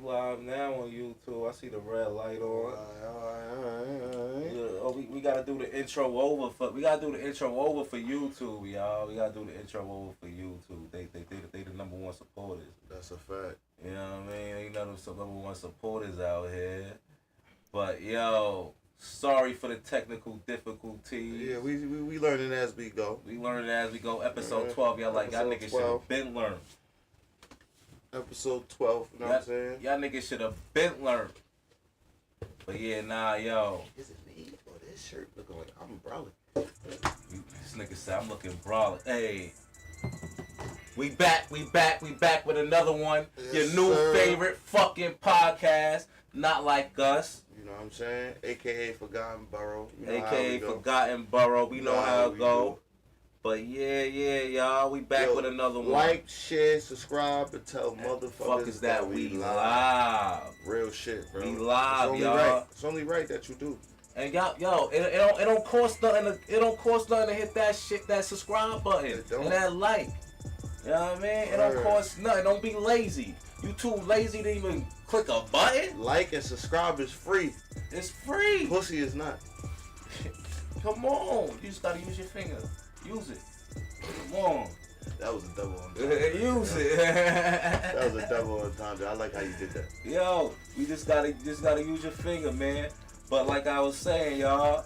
live now on YouTube. I see the red light on. Alright. Yeah, oh, we gotta do the intro over for YouTube, y'all. We gotta do the intro over for YouTube. They the number one supporters. That's a fact. You know what I mean? They know some number one supporters out here. But yo, sorry for the technical difficulties. Yeah, we learning as we go. We learning as we go. Episode 12, y'all like y'all niggas should have been learned. Episode 12, you know what I'm saying? Y'all niggas should have been learned. But yeah, nah, yo. Is it me or this shirt looking like I'm brolic? This nigga said I'm looking brolic. Hey. We back with another one. Yes, Your new sir. favorite fucking podcast. Not Like Us. You know what I'm saying? AKA Forgotten Borough. You know AKA Forgotten Borough. We know how it go. But yeah, y'all. We back with another one. Like, share, subscribe, and tell motherfuckers that we live. Real shit, bro. We live, it's y'all. Right. It's only right that you do. And y'all, it don't cost nothing. It don't cost nothing to hit that subscribe button and that like. You know what I mean? It don't cost nothing. Don't be lazy. You too lazy to even click a button? Like and subscribe is free. It's free. Pussy is not. Come on. You just gotta use your finger. Use it. Come on. That was a double entendre. Use it. That was a double entendre. I like how you did that. Yo, we just gotta use your finger, man. But like I was saying, y'all,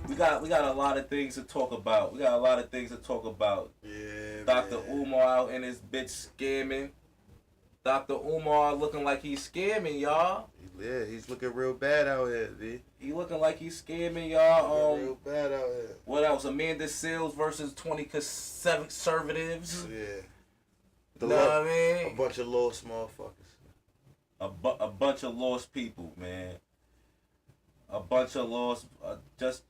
we got a lot of things to talk about. Yeah, Dr. man. Umar out in his bitch scamming. Dr. Umar looking like he's scamming, y'all. Yeah, he's looking real bad out here, B. He looking like he's scamming, y'all. Real bad out here. What else? Amanda Seals versus 20 conservatives. Yeah. Know what I mean? A bunch of lost motherfuckers. A bunch of lost people, man. A bunch of lost, just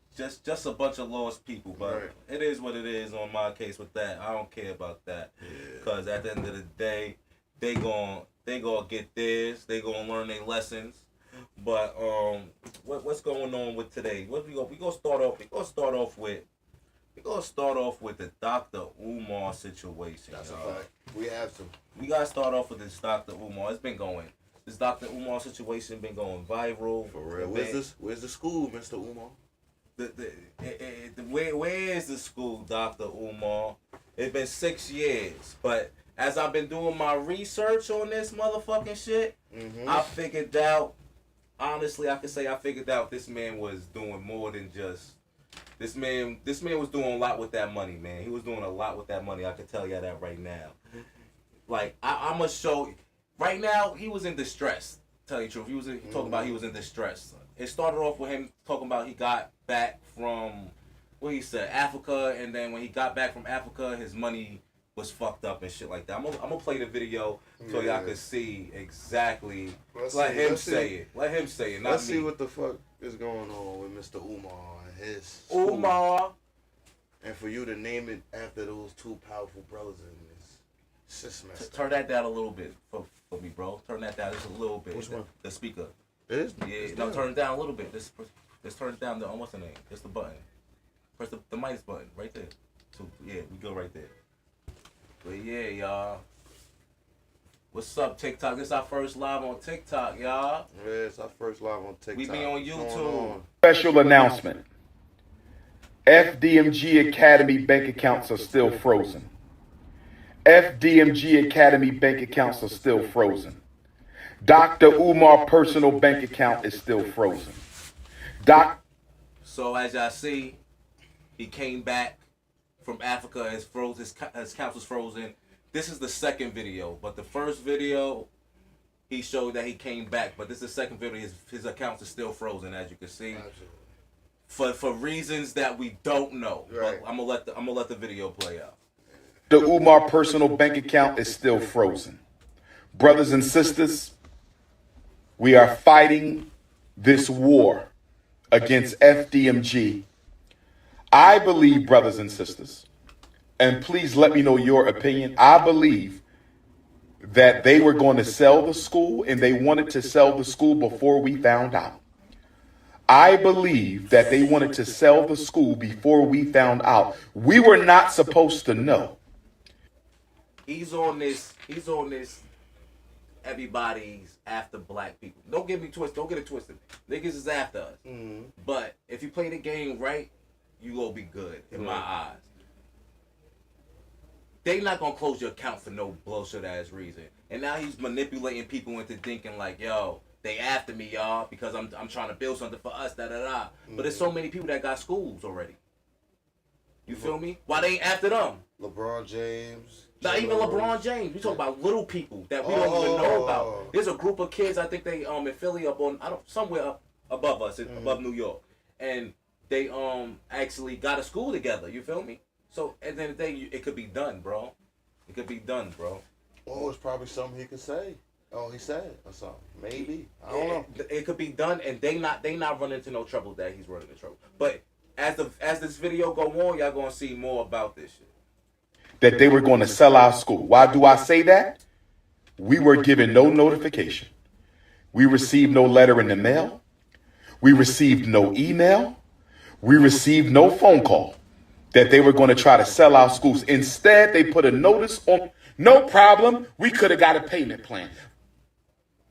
a bunch of lost people. But right. It is what it is on my case with that. I don't care about that. Because at the end of the day, they gon' get theirs. They gonna learn their lessons. But what's going on with today? We gonna start off with the Dr. Umar situation. That's a fact. We have to. We gotta start off with this Dr. Umar. This Dr. Umar situation been going viral. For real. Where's the school, Mr. Umar? Where is the school, Dr. Umar? It's been 6 years, but as I've been doing my research on this motherfucking shit, I figured out, honestly, I could say I figured out this man was doing more than just, this man was doing a lot with that money, man. He was doing a lot with that money. I can tell you that right now. Like, I'm going to show, right now, he was in distress, tell you the truth. He was talking about he was in distress. It started off with him talking about he got back from, what he said, Africa, and then when he got back from Africa, his money was fucked up and shit like that. I'm gonna play the video so y'all can see exactly. Let him say it. Not Let's see me. what the fuck is going on with Mr. Umar and his Umar. school. And for you to name it after those two powerful brothers in this, it's just messed up. Turn that down a little bit for me, bro. Turn that down just a little bit. Which one? The speaker. It is? Yeah, no, turn it down a little bit. Just turn it down. What's the name? Just the button. Press the minus button right there. So yeah, we go right there. But yeah, y'all. What's up, TikTok? This our first live on TikTok, y'all. Yeah, it's our first live on TikTok. We be on YouTube. Special announcement. FDMG Academy bank accounts are still frozen. FDMG Academy bank accounts are still frozen. Dr. Umar personal bank account is still frozen. So as y'all see, he came back from Africa, his account was frozen. This is the second video, but the first video, he showed that he came back, but this is the second video, his account is still frozen, as you can see. Absolutely. For reasons that we don't know. Right. But I'm gonna let the video play out. The Umar personal bank account is still frozen. Brothers and sisters, we are fighting this war against FDMG. I believe, brothers and sisters, and please let me know your opinion, I believe that they were going to sell the school and they wanted to sell the school before we found out. I believe that they wanted to sell the school before we found out. We were not supposed to know. He's on this everybody's after black people. Don't get me twisted. Don't get it twisted. Niggas is after us. But if you play the game right, you gonna be good in my eyes. They not gonna close your account for no bullshit ass reason. And now he's manipulating people into thinking like, yo, they after me, y'all, because I'm trying to build something for us, da da da. But there's so many people that got schools already. You feel me? Why they ain't after them? LeBron James. Not even LeBron James. We talk about little people that we don't even know about. There's a group of kids, I think they in Philly up on somewhere up above us, above New York. And they actually got a school together, you feel me? So at the end of the day, it could be done, bro. It could be done, bro. Oh, it's probably something he could say. Oh, he said or something. Maybe. I don't know. It could be done, and they not running into no trouble that he's running into trouble. But as this video go on, y'all gonna see more about this shit. That they were going to sell our school. Why do I say that? We were given no notification. We received no letter in the mail. We received no email. We received no phone call that they were going to try to sell our schools. Instead, they put a notice on. No problem. We could have got a payment plan.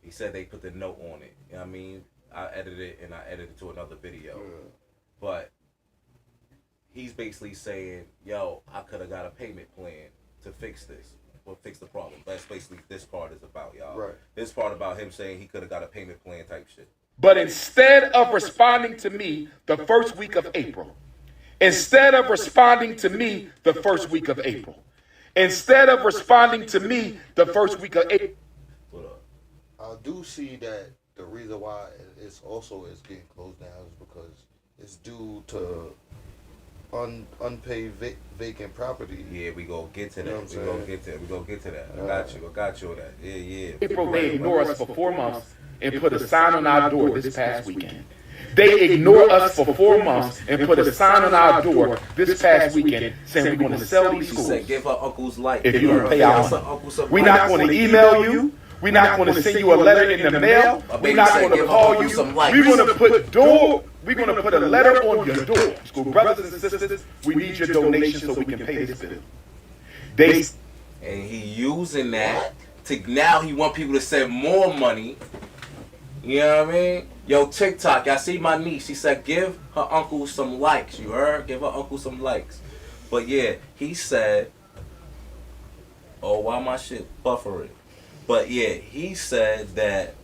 He said they put the note on it. You know what I mean? I edited it and I edited it to another video. But he's basically saying, yo, I could have got a payment plan to fix this. Or fix the problem. That's basically this part is about, y'all. Right. This part about him saying he could have got a payment plan type shit. But instead of responding to me the first week of April, instead of responding to me the first week of April, instead of responding to me the first week of April. What up? I do see that the reason why it's getting closed down is because it's due to unpaid vacant property. Yeah, we gonna get to that. You know what I'm We gonna get to that. I got you on that. Yeah. April, they ignore us for 4 months and put a sign on our door this past weekend. They ignore us for 4 months and put a sign on our door this past weekend saying we're going to sell these She schools. said, give her uncle's life. If you don't pay our money. We're not going to email you. We're not going to send you a letter in the mail. We're not going to call you. We're going to put a letter on your door. School brothers and sisters, we need your donation so we can pay this bill. And he using that to now he want people to send more money. You know what I mean? Yo, TikTok, y'all see my niece. She said, give her uncle some likes. You heard? Give her uncle some likes. But yeah, he said, oh, why my shit buffering? But yeah, he said that,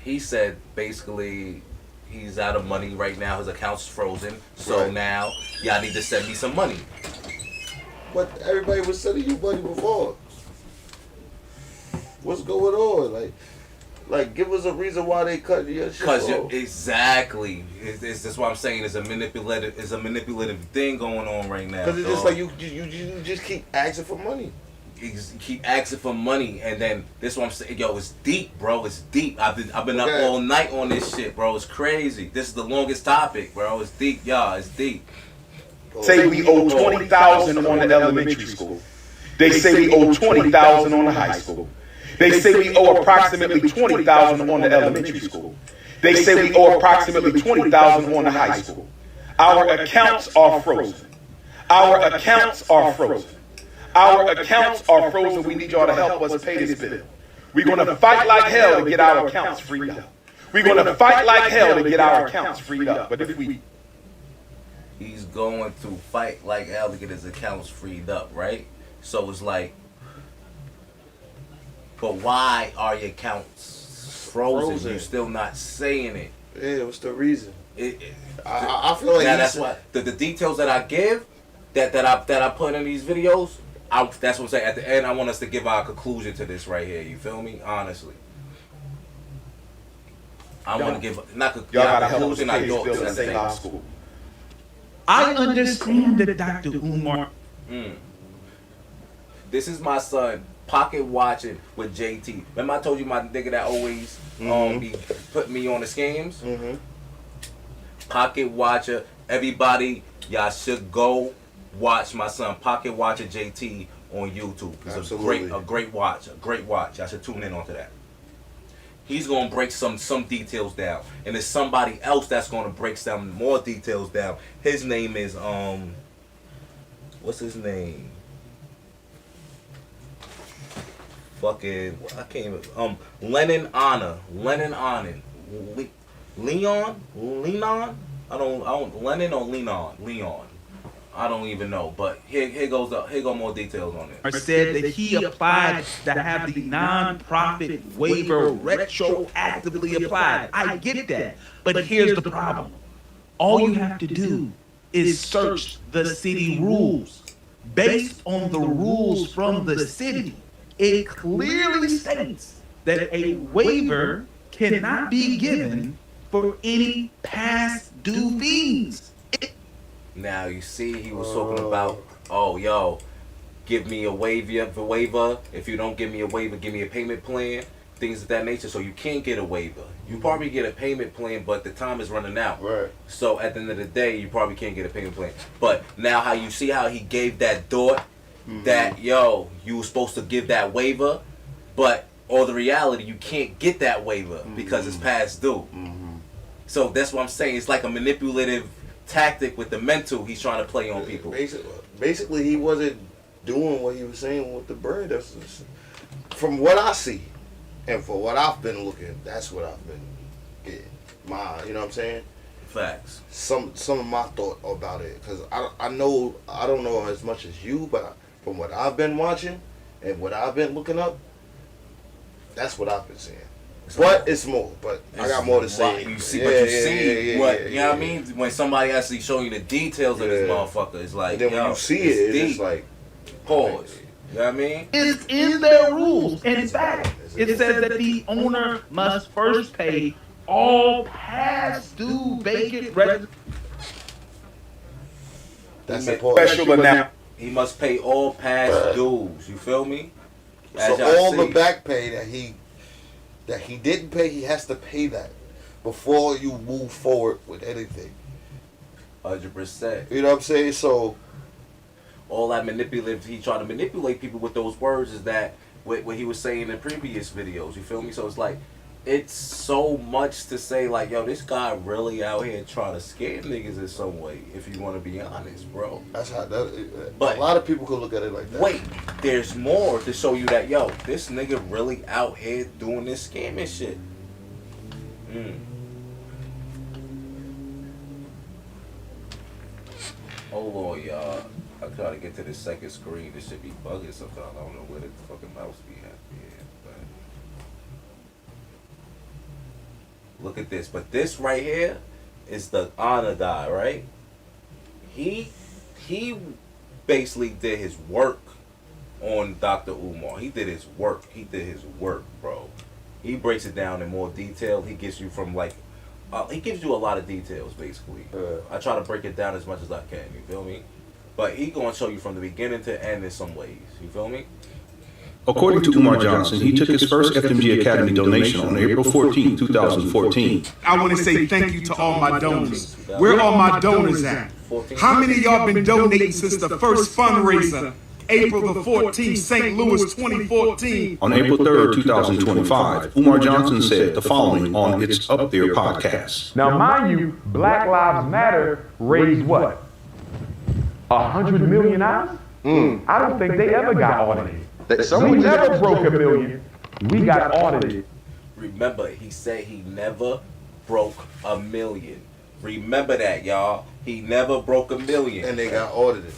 he said basically he's out of money right now. His account's frozen. So now y'all need to send me some money. But everybody was sending you money before. What's going on? Like, give us a reason why they cut your shit off. Exactly. It's that's what I'm saying. It's a manipulative thing going on right now. Because it's just like you just keep asking for money. You keep asking for money, and then this is what I'm saying. Yo, it's deep, bro. It's deep. I've been up all night on this shit, bro. It's crazy. This is the longest topic, bro. It's deep, y'all. It's deep. Say we owe $20,000 on the elementary school. They say we owe $20,000 on the high school. They say we owe approximately $20,000 on the elementary school. They say we owe approximately $20,000 on the high school. Our accounts are frozen. Our accounts are frozen. Our accounts are frozen. We need y'all to help us pay this bill. We're going to fight like hell to get our accounts freed up. We're going to fight like hell to get our accounts freed up. But if we... He's going to fight like hell to get his accounts freed up, right? So it's like, but why are your accounts frozen? You're still not saying it. Yeah, what's the reason? I feel like that's why the details that I give, that I put in these videos, that's what I'm saying. At the end, I want us to give our conclusion to this right here. You feel me? Honestly, I want to give not a conclusion. I thought to save our school. I understand that Dr. Umar. This is my son pocket watching with JT. Remember I told you my nigga that always be putting me on the schemes? Pocket watcher. Everybody, y'all should go watch my son Pocket Watcher JT on YouTube. It's a great watch. Y'all should tune in onto that. He's gonna break some details down, and there's somebody else that's gonna break some more details down. His name is what's his name? fucking I can't even Lenin Leon. I don't Lenin or Leon. I don't even know, but here go more details on it. Said that he applied to have the non-profit waiver retroactively applied. I get that, but here's the problem. All you have to do is search the city rules. Based on the rules from the city, it clearly states that a waiver cannot be given for any past due fees. Now you see, he was talking about, give me a waiver. If you don't give me a waiver, give me a payment plan, things of that nature. So you can't get a waiver. You probably get a payment plan, but the time is running out. Right. So at the end of the day, you probably can't get a payment plan. But now, how you see how he gave that thought that you were supposed to give that waiver, but or the reality, you can't get that waiver because it's past due. So that's what I'm saying. It's like a manipulative tactic with the mental he's trying to play on people. Basically, he wasn't doing what he was saying with the bread. That's from what I see, and for what I've been looking, that's what I've been getting. You know what I'm saying? Facts. Some of my thought about it, because I don't know as much as you, but from what I've been watching and what I've been looking up, that's what I've been seeing. But it's more. But I got more to say. You see, you know what I mean? When somebody actually show you the details of this motherfucker, it's like, and then when you see it, it's like pause. You know what I mean? It's in their rules. In fact, it says that the owner must first pay all past due vacant rent. That's important. Special announcement. He must pay all past dues. You feel me? So all the back pay that he didn't pay, he has to pay that before you move forward with anything. 100%. You know what I'm saying? So all that manipulative, he tried to manipulate people with those words is that what he was saying in previous videos. You feel me? So it's like, it's so much to say like, yo, this guy really out here trying to scam niggas in some way, if you want to be honest, bro. That's how but a lot of people could look at it like that. Wait, there's more to show you that, yo, this nigga really out here doing this scamming shit. Hold on, y'all. I try to get to the second screen. This should be bugging sometimes. I don't know where the fucking mouse be at. Look at this. But this right here is the honor guy, right? He basically did his work on Dr. Umar. He did his work. Bro. He breaks it down in more detail. He gives you from like, he gives you a lot of details, basically. I try to break it down as much as I can, you feel me? But he gonna show you from the beginning to end in some ways, you feel me? According to Umar Johnson, he took his first FMG Academy donation on April 14, 2014. I want to say thank you to all my donors. Where are my donors at? How many of y'all been donating since the first fundraiser, April the 14th, St. Louis 2014? On April 3rd, 2025, Umar Johnson said the following on It's Up There podcast. Now, mind you, Black Lives Matter raised what? $100 million? I don't think they ever got audited. We never broke $1 million. We got audited. Remember, he said he never broke $1 million. Remember that, y'all. He never broke $1 million. And they got audited.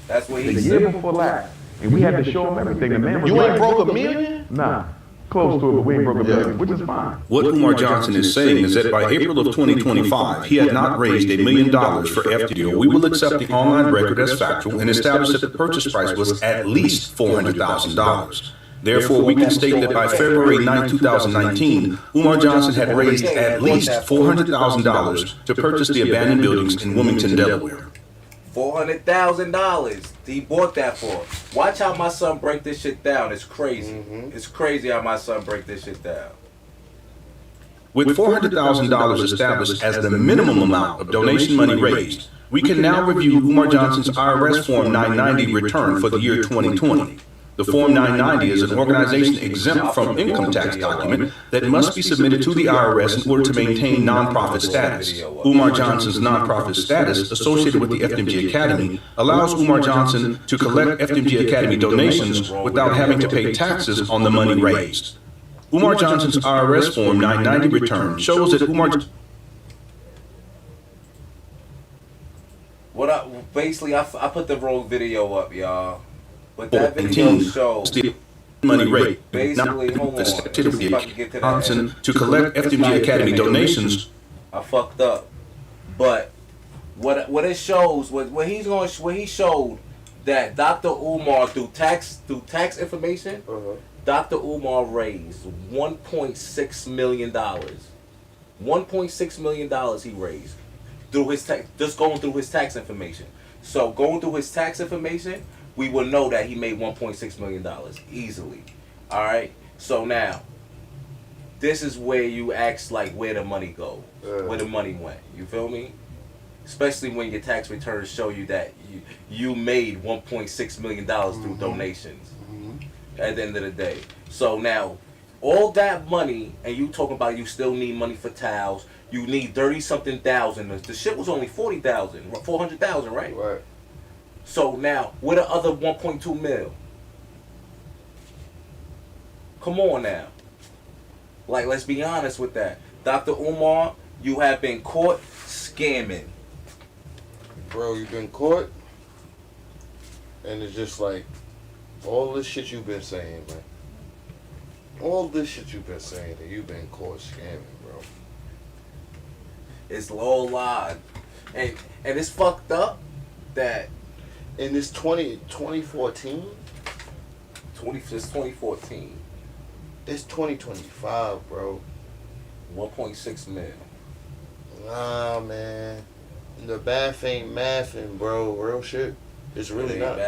That's what he The said. year before last. And we had to show them everything. The man was You ain't like, broke $1 million? Nah. Close to it, but we ain't broke $1 million, which is fine. What Umar Johnson is saying is that by April of 2025, he had not raised $1 million for FDO. We will accept the online record as factual and establish that the purchase price was at least $400,000. Therefore, we can state that by February 9, 2019, Umar Johnson had raised at least $400,000 to purchase the abandoned buildings in Wilmington, Delaware. $400,000. He bought that for. Watch how my son break this shit down. It's crazy. It's crazy how my son break this shit down. With $400,000 established as the minimum amount of donation money raised, we can now review Umar Johnson's IRS Form 990 return for the year 2020. The Form 990 is an organization exempt from income tax document that must be submitted to the IRS in order to maintain nonprofit status. Umar Johnson's nonprofit status associated with the FMG Academy allows Umar Johnson to collect FMG Academy donations without having to pay taxes on the money raised. Umar Johnson's IRS Form 990 return shows that Umar... I put the wrong video up, y'all. But that video shows money rate. basically, hold on. Let's see if I can get to that. Johnson to collect FMG Academy donations. I fucked up. But what it shows, what he showed that Dr. Umar through tax information, Dr. Umar raised $1.6 million. $1.6 million he raised through his tax, just going through his tax information. So going through his tax information, we will know that he made $1.6 million easily. All right. So now, this is where you ask like where the money go, where the money went. You feel me? Especially when your tax returns show you that you made $1.6 million through donations. At the end of the day. So now, all that money, and you talking about you still need money for towels. You need 30-something thousand. The shit was only 400,000, right? Right. So now, where the other 1.2 mil? Come on now. Like, let's be honest with that. Dr. Umar, you have been caught scamming. Bro, you've been caught. And it's just like, all this shit you've been saying, man. All this shit you've been saying that you've been caught scamming, bro. It's all lies. And it's fucked up that in this 2014? It's 2014. It's 2025, bro. 1.6 mil. Nah, man. The math ain't mathing, bro. Real shit. It's really not.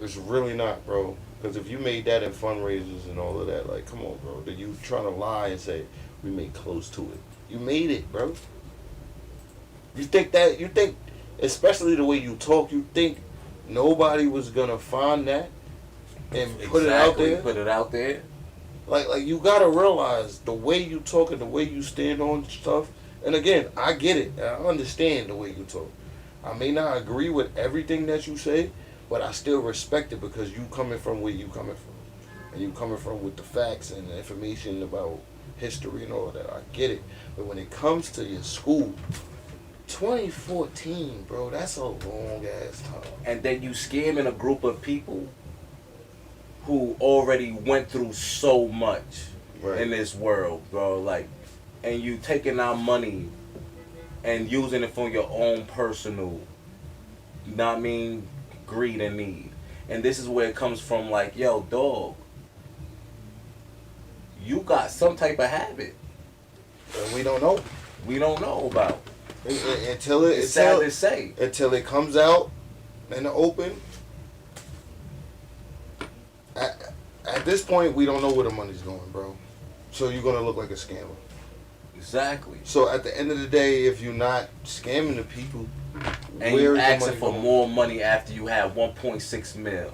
It's really not, bro. Because if you made that in fundraisers and all of that, like, come on, bro. Then you trying to lie and say, we made close to it. You made it, bro. You think, especially the way you talk, you think nobody was going to find that and put it out there? Put it out there. Like you got to realize the way you talk and the way you stand on stuff. And again, I get it. I understand the way you talk. I may not agree with everything that you say, but I still respect it because you coming from where you coming from. And you coming from with the facts and the information about history and all of that. I get it. But when it comes to your school, 2014, bro, that's a long ass time. And then you scamming a group of people who already went through so much in this world, bro. Like, and you taking our money and using it for your own personal, not mean, greed and need. And this is where it comes from, like, yo, dog, you got some type of habit. And we don't know. We don't know about. Until it's sad to say. Until it comes out in the open. At this point, we don't know where the money's going, bro. So you're going to look like a scammer. Exactly. So at the end of the day, if you're not scamming the people, and you're asking for more money after you have 1.6 mil.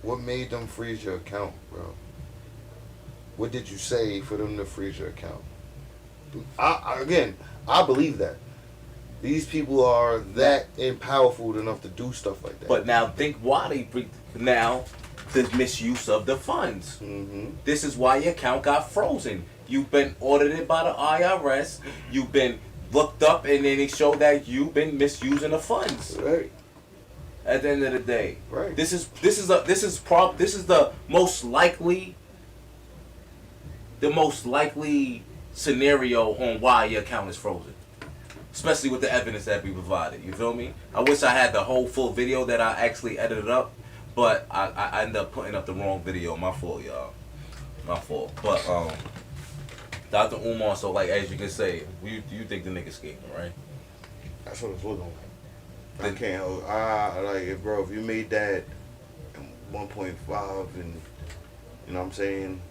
What made them freeze your account, bro? What did you say for them to freeze your account? I believe that. These people are that powerful enough to do stuff like that. But now think why the misuse of the funds. Mm-hmm. This is why your account got frozen. You've been audited by the IRS. You've been looked up, and then it showed that you've been misusing the funds. Right. At the end of the day, right. This is the most likely scenario on why your account is frozen. Especially with the evidence that we provided. You feel me? I wish I had the whole full video that I actually edited up, but I ended up putting up the wrong video. My fault, y'all. My fault. But Dr. Umar, so like as you can say, you think the nigga skating, right? That's what it's looking like. I can't like, bro, if you made that 1.5 and you know what I'm saying,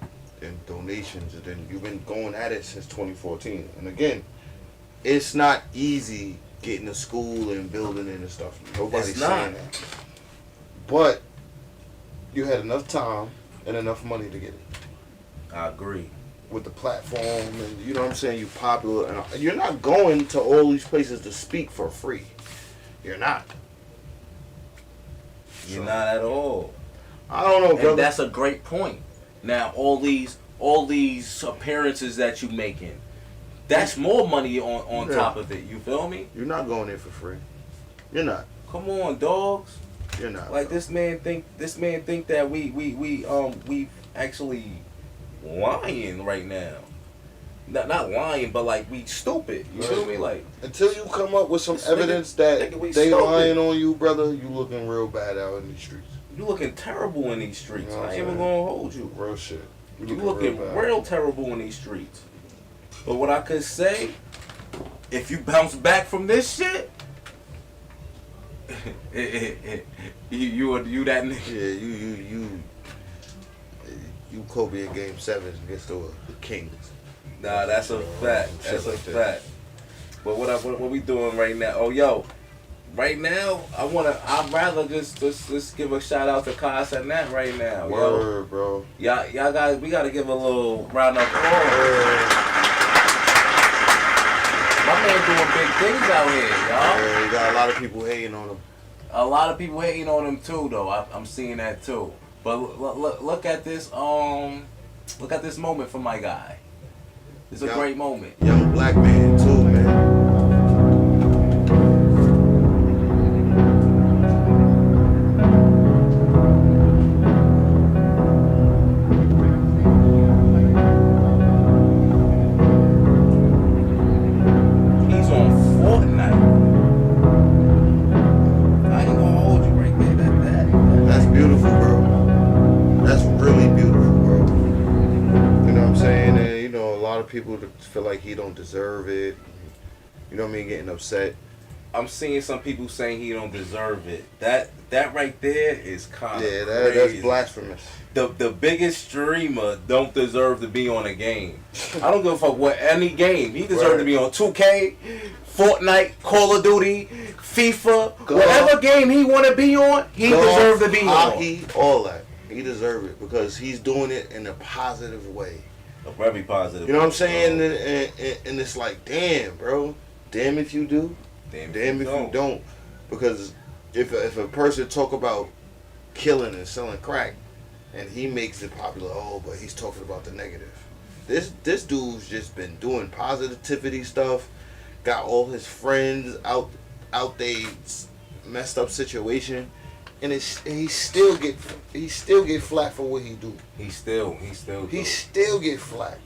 in donations, and then you've been going at it since 2014. And again, it's not easy getting to school and building and stuff. Nobody's saying that. But you had enough time and enough money to get it. I agree. With the platform, and you know what I'm saying, you popular, and you're not going to all these places to speak for free. You're not. You're not at all. I don't know, brother. And that's a great point. Now, all these appearances that you making, that's more money on top of it. You feel me? You're not going there for free. You're not. Come on, dogs. You're not. Like, bro. This man think that we actually lying right now. Not lying, but like we stupid. You feel me? Like, until you come up with some evidence that they lying on you, brother, you looking real bad out in these streets. You looking terrible in these streets. You know I ain't even gonna hold you. Real shit. You looking real terrible in these streets. But what I could say, if you bounce back from this shit, you that nigga. Yeah, you Kobe in Game 7 against the Kings. Nah, that's a fact. That's a fact. But what we doing right now? Oh, yo, right now I'd rather just give a shout out to Kas and that right now. Word, yo. Bro. Y'all guys, we gotta give a little round of applause. My man doing big things out here, y'all. Yeah, you got a lot of people hating on him. A lot of people hating on him too, though. I'm seeing that too. But look at this. Look at this moment for my guy. It's a great moment. Young black man too, man. He's on Fortnite. I ain't gonna hold you right there. That's beautiful, bro. That's really beautiful, bro. You know what I'm saying? And you know, a lot of people feel like he don't deserve it. You know what I mean? Getting upset. I'm seeing some people saying he don't deserve it. That right there is kind of that's blasphemous. The biggest streamer don't deserve to be on a game. I don't give a fuck what any game. He deserves to be on 2K, Fortnite, Call of Duty, FIFA, whatever game he want to be on. He deserves to be hockey, on. All that. He deserves it because he's doing it in a positive way. A very positive. You know what I'm saying? And it's like, damn, bro. Damn if you do. Damn if you don't. Because if a person talk about killing and selling crack, and he makes it popular, but he's talking about the negative. This dude's just been doing positivity stuff. Got all his friends out they messed up situation, and he still get flack for what he do. He still get flack.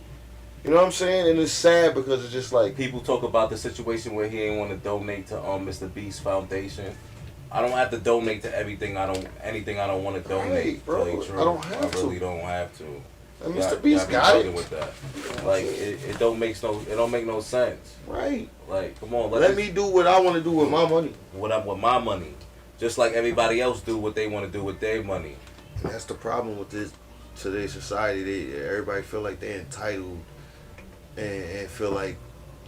You know what I'm saying? And it's sad because it's just like people talk about the situation where he ain't want to donate to Mr. Beast Foundation. I don't have to donate to anything I don't want to donate. Right, bro. I don't have to. I really don't have to. And Mr. Beast got it. With that. Like it don't make no sense. Right. Like, come on, let me do what I want to do with my money. With my money. Just like everybody else do what they want to do with their money. And that's the problem with today's society. Everybody feel like they're entitled and feel like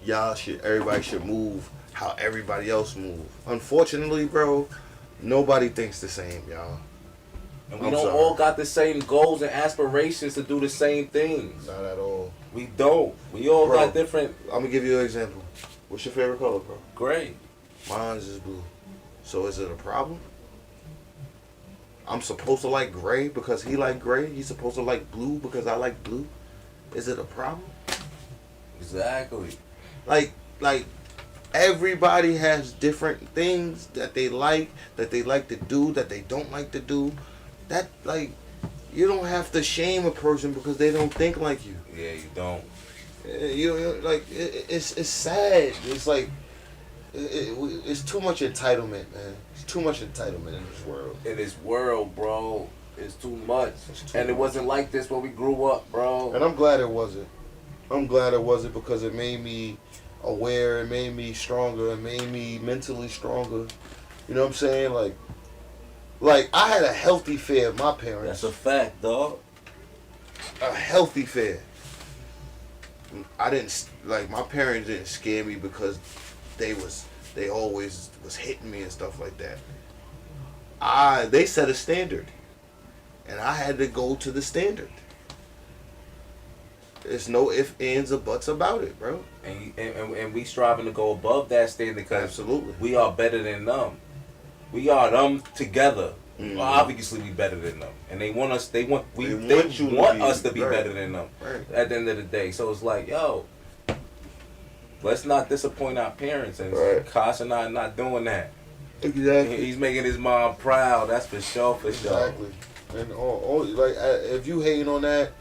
everybody should move how everybody else move. Unfortunately, bro, nobody thinks the same, y'all. And we don't all got the same goals and aspirations to do the same things. Not at all. We don't. We all got different. I'm gonna give you an example. What's your favorite color, bro? Gray. Mine's is blue. So is it a problem? I'm supposed to like gray because he like gray. He's supposed to like blue because I like blue. Is it a problem? Exactly. Like everybody has different things that they like to do, that they don't like to do. That, like, you don't have to shame a person because they don't think like you. Yeah, you don't. It's sad. It's like it's too much entitlement, man. It's too much entitlement in this world. In this world, bro, it's too much. It wasn't like this when we grew up, bro. And I'm glad it wasn't. I'm glad it wasn't because it made me aware. It made me stronger. It made me mentally stronger. You know what I'm saying? Like I had a healthy fear of my parents. That's a fact, dog. A healthy fear. I didn't my parents didn't scare me because they always was hitting me and stuff like that. They set a standard, and I had to go to the standard. There's no ifs, ands, or buts about it, bro. And we striving to go above that standard because Absolutely. we are better than them. We are them together. Well, obviously, we better than them, and they want us. They want us to be better than them. Right. At the end of the day, so it's like, yo, let's not disappoint our parents. And Kosh and I are not doing that. Exactly. He's making his mom proud. That's for sure. For sure. Exactly. And like if you hating on that,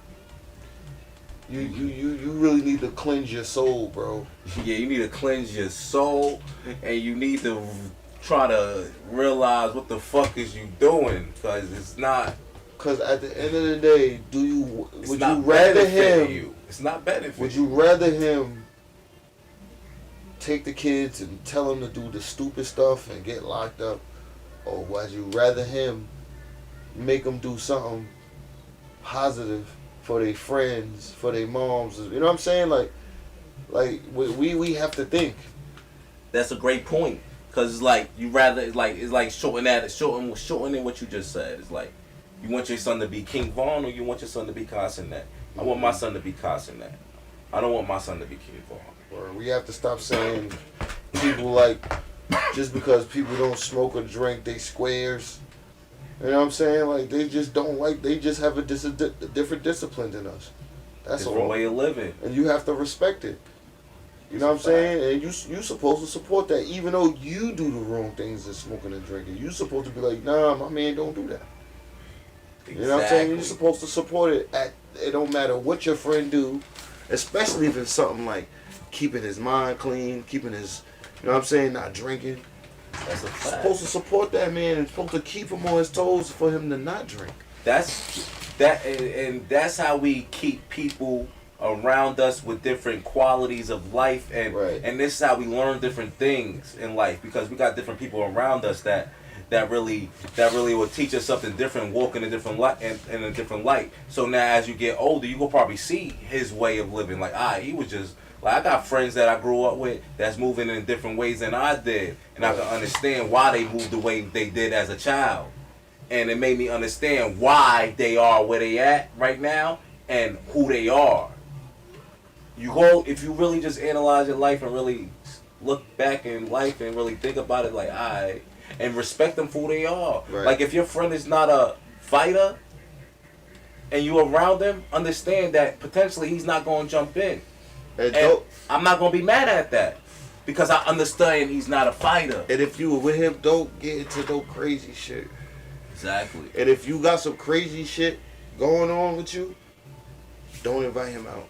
you really need to cleanse your soul, bro. Yeah, you need to cleanse your soul, and you need to try to realize what the fuck is you doing, cause it's not. Cause at the end of the day, would you rather him? It's not benefiting. Would you rather him take the kids and tell them to do the stupid stuff and get locked up, or would you rather him make them do something positive for their friends, for their moms? You know what I'm saying? Like we have to think. That's a great point. Cause it's like you rather it's like shortening what you just said. It's like you want your son to be King Von or you want your son to be Cassinet. I want my son to be Cassinet. I don't want my son to be King Von. Or we have to stop saying people like just because people don't smoke or drink they squares. You know what I'm saying? Like they just don't like. They just have a different discipline than us. That's different way of living, and you have to respect it. You know what I'm saying? And you supposed to support that, even though you do the wrong things in smoking and drinking. You supposed to be like, nah, my man, don't do that. Exactly. You know what I'm saying? You're supposed to support it. It don't matter what your friend do, especially if it's something like keeping his mind clean, keeping his, you know what I'm saying, not drinking. That's a fact. You're supposed to support that man and supposed to keep him on his toes for him to not drink. And that's how we keep people around us with different qualities of life, and this is how we learn different things in life, because we got different people around us that really will teach us something different, walk in a different light, in a different light. So now as you get older, you will probably see his way of living. Like, he was just like, I got friends that I grew up with that's moving in different ways than I did, and I can understand why they moved the way they did as a child, and it made me understand why they are where they at right now and who they are. If you really just analyze your life and really look back in life and really think about it, like, and respect them for who they are. Right. Like, if your friend is not a fighter and you around them, understand that potentially he's not going to jump in. And I'm not going to be mad at that because I understand he's not a fighter. And if you were with him, don't get into no crazy shit. Exactly. And if you got some crazy shit going on with you, don't invite him out.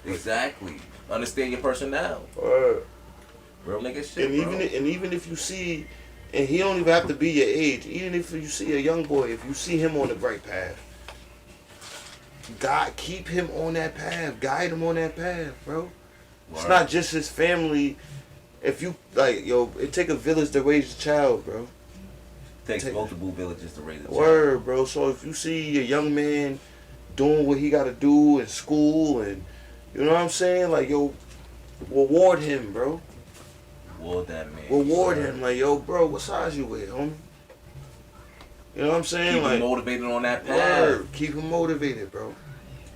Exactly. Understand your personnel. Real nigga shit, and even if you see, and he don't even have to be your age, even if you see a young boy, if you see him on the right path, God, keep him on that path, guide him on that path, bro. Right. It's not just his family. If you it take a village to raise a child, bro. Takes multiple villages to raise a child. Word, bro. So if you see a young man doing what he got to do in school, and you know what I'm saying, like, reward him, bro. Reward that man. Reward him, like, bro, what size you wear, homie? You know what I'm saying? Keep him motivated on that path. Keep him motivated, bro.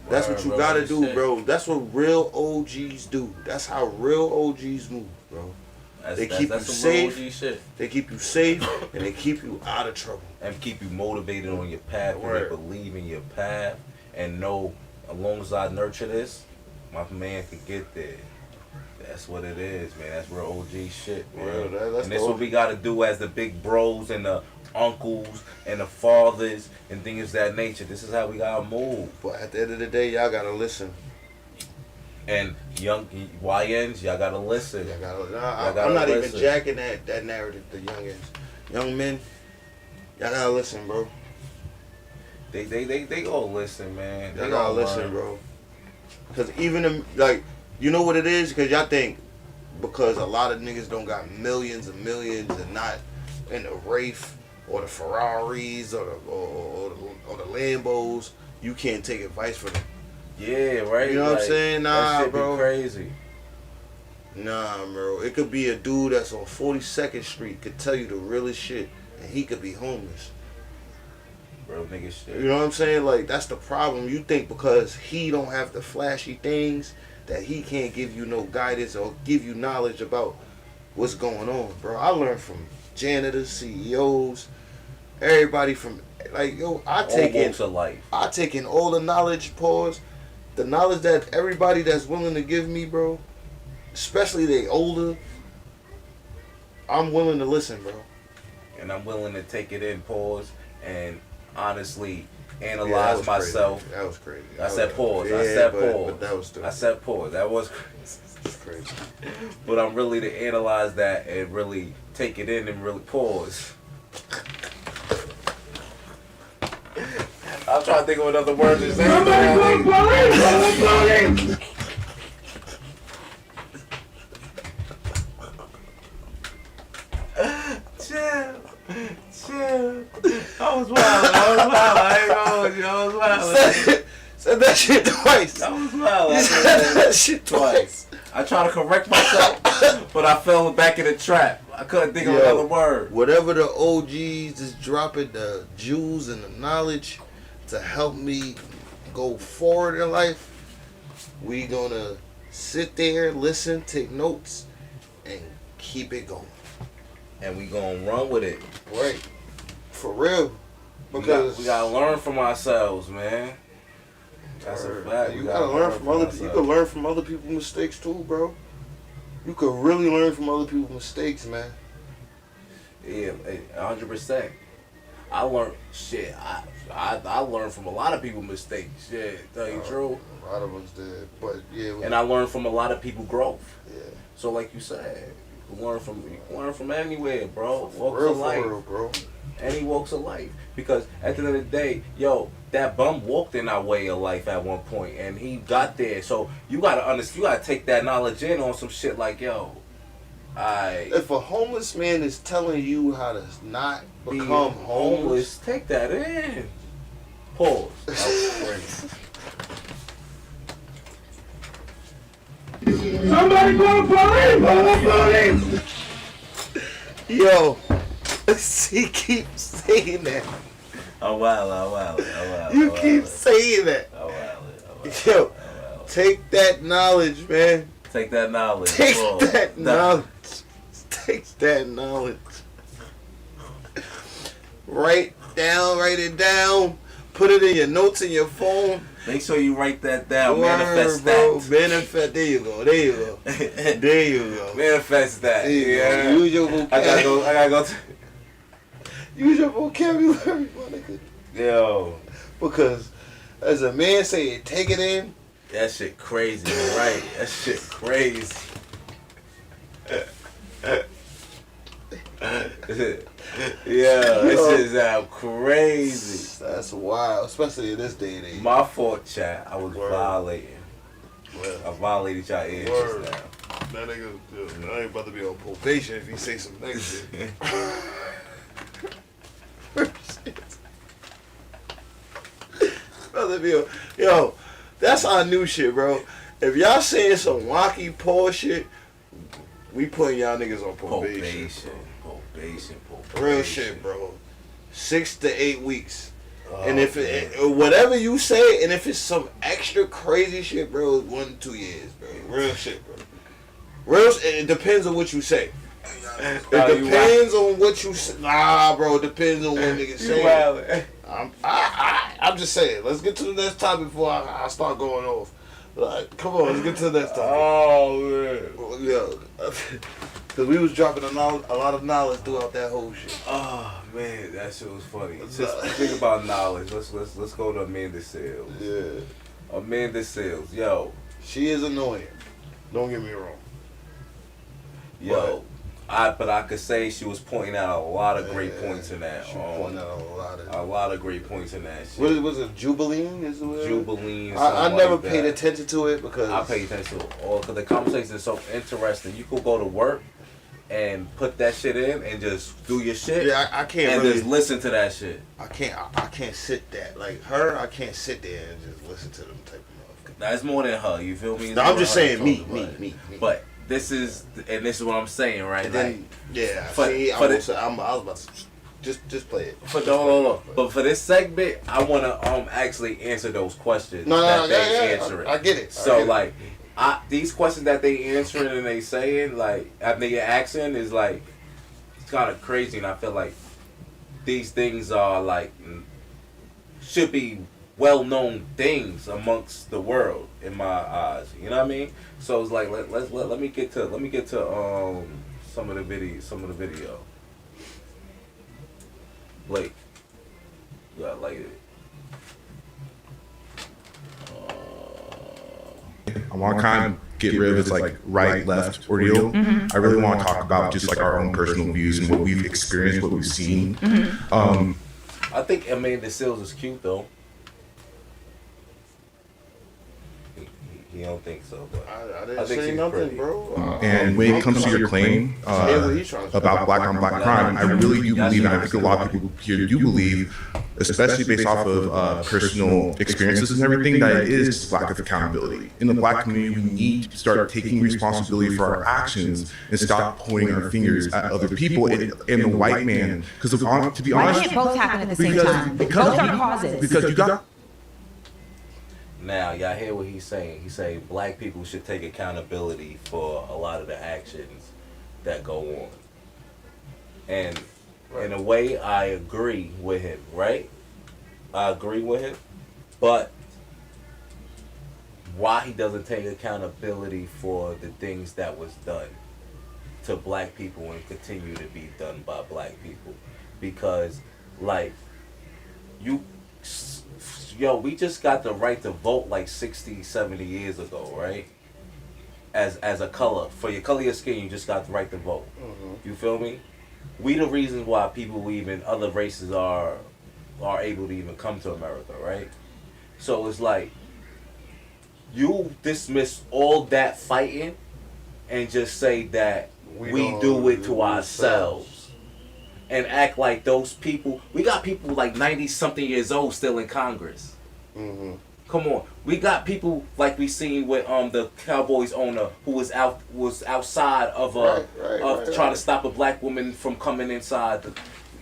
That's what you gotta do, bro. That's what real OGs do. That's how real OGs move, bro. They keep you safe. They keep you safe, and they keep you out of trouble. And keep you motivated on your path, and they believe in your path, and know, as long as I nurture this, my man can get there. That's what it is, man. That's real OG shit, man. And that's what we gotta do as the big bros and the uncles and the fathers and things of that nature. This is how we gotta move. But at the end of the day, y'all gotta listen. And young YNs, y'all gotta listen. I'm not even jacking that narrative, the youngins. Young men, y'all gotta listen, bro. They gonna listen, man. Y'all gotta listen, bro. Because even you know what it is? Because y'all think because a lot of niggas don't got millions and millions and not in the Wraith or the Ferraris or the Lambos, you can't take advice from them. Yeah, right. You know what I'm saying? Nah, that shit bro. Be crazy. Nah, bro. It could be a dude that's on 42nd Street could tell you the realest shit, and he could be homeless. Real nigga shit. You know what I'm saying? Like, that's the problem. You think because he don't have the flashy things that he can't give you no guidance or give you knowledge about what's going on, bro. I learned from janitors, CEOs, everybody from, like, yo, I take in all the knowledge, the knowledge that everybody that's willing to give me, bro, especially they older, I'm willing to listen, bro. And I'm willing to take it in, and honestly analyze myself. That was crazy. I said pause. Yeah, I said but pause. that was still. I said pause. That was crazy. But I'm really to analyze that and really take it in and really pause. I'm trying to think of another word to say. Chill. I was wild. I ain't gonna hold you. I was wild. Said that shit twice. I was wild. You said that shit twice. I tried to correct myself, but I fell back in the trap. I couldn't think of another word. Whatever the OGs is dropping, the jewels and the knowledge to help me go forward in life, we gonna sit there, listen, take notes, and keep it going. And we gonna run with it. Right. For real. Because we gotta learn from ourselves, man. That's a fact. You gotta learn from other people. You can learn from other people's mistakes too, bro. You could really learn from other people's mistakes, man. Yeah, 100%. I learned shit. I learned from a lot of people's mistakes. Shit, tell you true. A lot of us did, but yeah. And I learned from a lot of people's growth. Yeah. So like you said, you can learn from anywhere, bro. Walks real, of life. for real, bro. Any walks of life. Because at the end of the day, yo, that bum walked in our way of life at one point, and he got there. So you gotta understand. You gotta take that knowledge in on some shit like, yo, if a homeless man is telling you how to not become homeless, take that in. Pause. That was crazy. Somebody call the police! Yo, he keeps saying that. Oh wow. You keep saying that. Oh wow. Yo, take that knowledge, man. Take that knowledge. Take that knowledge. Take that knowledge. Write it down. Put it in your notes in your phone. Make sure you write that down. Word, Manifest bro. that. Manifest. There you go. There you go. Manifest that. Yeah. Use your vocabulary. I gotta go. Use your vocabulary, my nigga. Yo. Because as a man say it, take it in. That shit crazy, right? That shit crazy. Yeah, this is crazy. That's wild, especially in this day and age. My fault, chat. I was Word. violating. Word. I violated y'all ears Word. just now. That nigga, I ain't about to be on probation if he say some negative shit. Yo, that's our new shit, bro. If y'all saying some wacky Paul shit, we putting y'all niggas on probation. Probation. Real shit, bro. 6 to 8 weeks. And if whatever you say, and if it's some extra crazy shit, bro, it's 1 to 2 years, bro. Real shit, bro. It depends on what you say. It depends on what you say. Nah, bro. It depends on what niggas say. I'm just saying. Let's get to the next topic before I start going off. Like, come on, let's get to the next topic. Oh man. Yeah. Because we was dropping a lot of knowledge throughout that whole shit. Oh man, that shit was funny. Just think about knowledge. Let's go to Amanda Sales. Yeah. Amanda Sales, yo. She is annoying. Don't get me wrong. Yo. But I could say she was pointing out a lot of great points in that. She pointing out a lot of great points in that shit. What was it? Jubilee? Is it? Jubilee. I never paid attention to it because I paid attention to it all because the conversation is so interesting. You could go to work and put that shit in and just do your shit. Yeah, I can't and really just listen to that shit. I can't sit that like her. I can't sit there and just listen to them type of motherfuckers. Now it's more than her. You feel me? No, I'm just saying me. But this is what I'm saying right. And then, like, I was about to. Just play it. No. But for this segment, I want to actually answer those questions I get it. So like, these questions that they answering and they saying like, they asking is like, it's kind of crazy, and I feel like these things are like should be well-known things amongst the world in my eyes. You know what I mean? So it's like let me get to some of the video. Blake, you gotta like it. I want to kind of get rid of this like right left ordeal. I really want to talk about just like our own personal views and what we've experienced, what we've seen. I think Amanda Seals is cute though. He don't think so, but I didn't think say she's nothing, pretty. bro. And when it comes to your claim about black on black crime, I really do believe, and I think a lot of people here do believe, especially based off of personal experiences and everything, that it is lack of accountability. In the black community, we need to start taking responsibility for our actions and stop pointing our fingers at other people and the white man. Because to be honest, why can't both happen at the same time? Both are causes. Because you got. Now, y'all hear what he's saying. He's saying black people should take accountability for a lot of the actions that go on. And in a way, I agree with him, right? I agree with him. But why he doesn't take accountability for the things that was done to black people and continue to be done by black people? Because, like, we just got the right to vote like 60, 70 years ago, right? As a color. For your color of your skin, you just got the right to vote. Mm-hmm. You feel me? We the reasons why people even, other races are able to even come to America, right? So it's like, you dismiss all that fighting and just say that we do it to ourselves. And act like those people, we got people like 90-something years old still in Congress. Mm-hmm. Come on, we got people like we seen with the Cowboys owner who was outside of trying to stop a black woman from coming inside.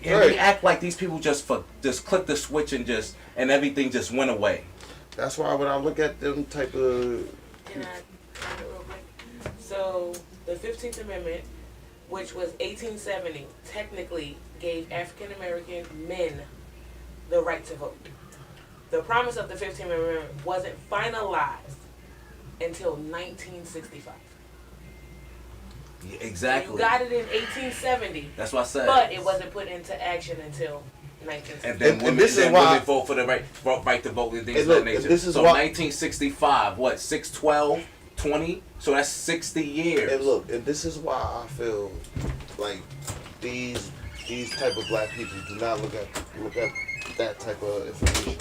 And we act like these people just click the switch and everything just went away. That's why when I look at them type of. Can I comment real quick? So the 15th Amendment, which was 1870, technically gave African American men the right to vote. The promise of the 15th Amendment wasn't finalized until 1965. Yeah, exactly. So you got it in 1870. That's what I said. But it wasn't put into action until 1965. And then women vote for the right to vote and things of that nature. So 1965, what, 6/12, 20? So that's 60 years. And look, and this is why I feel like these type of black people do not look at that type of information.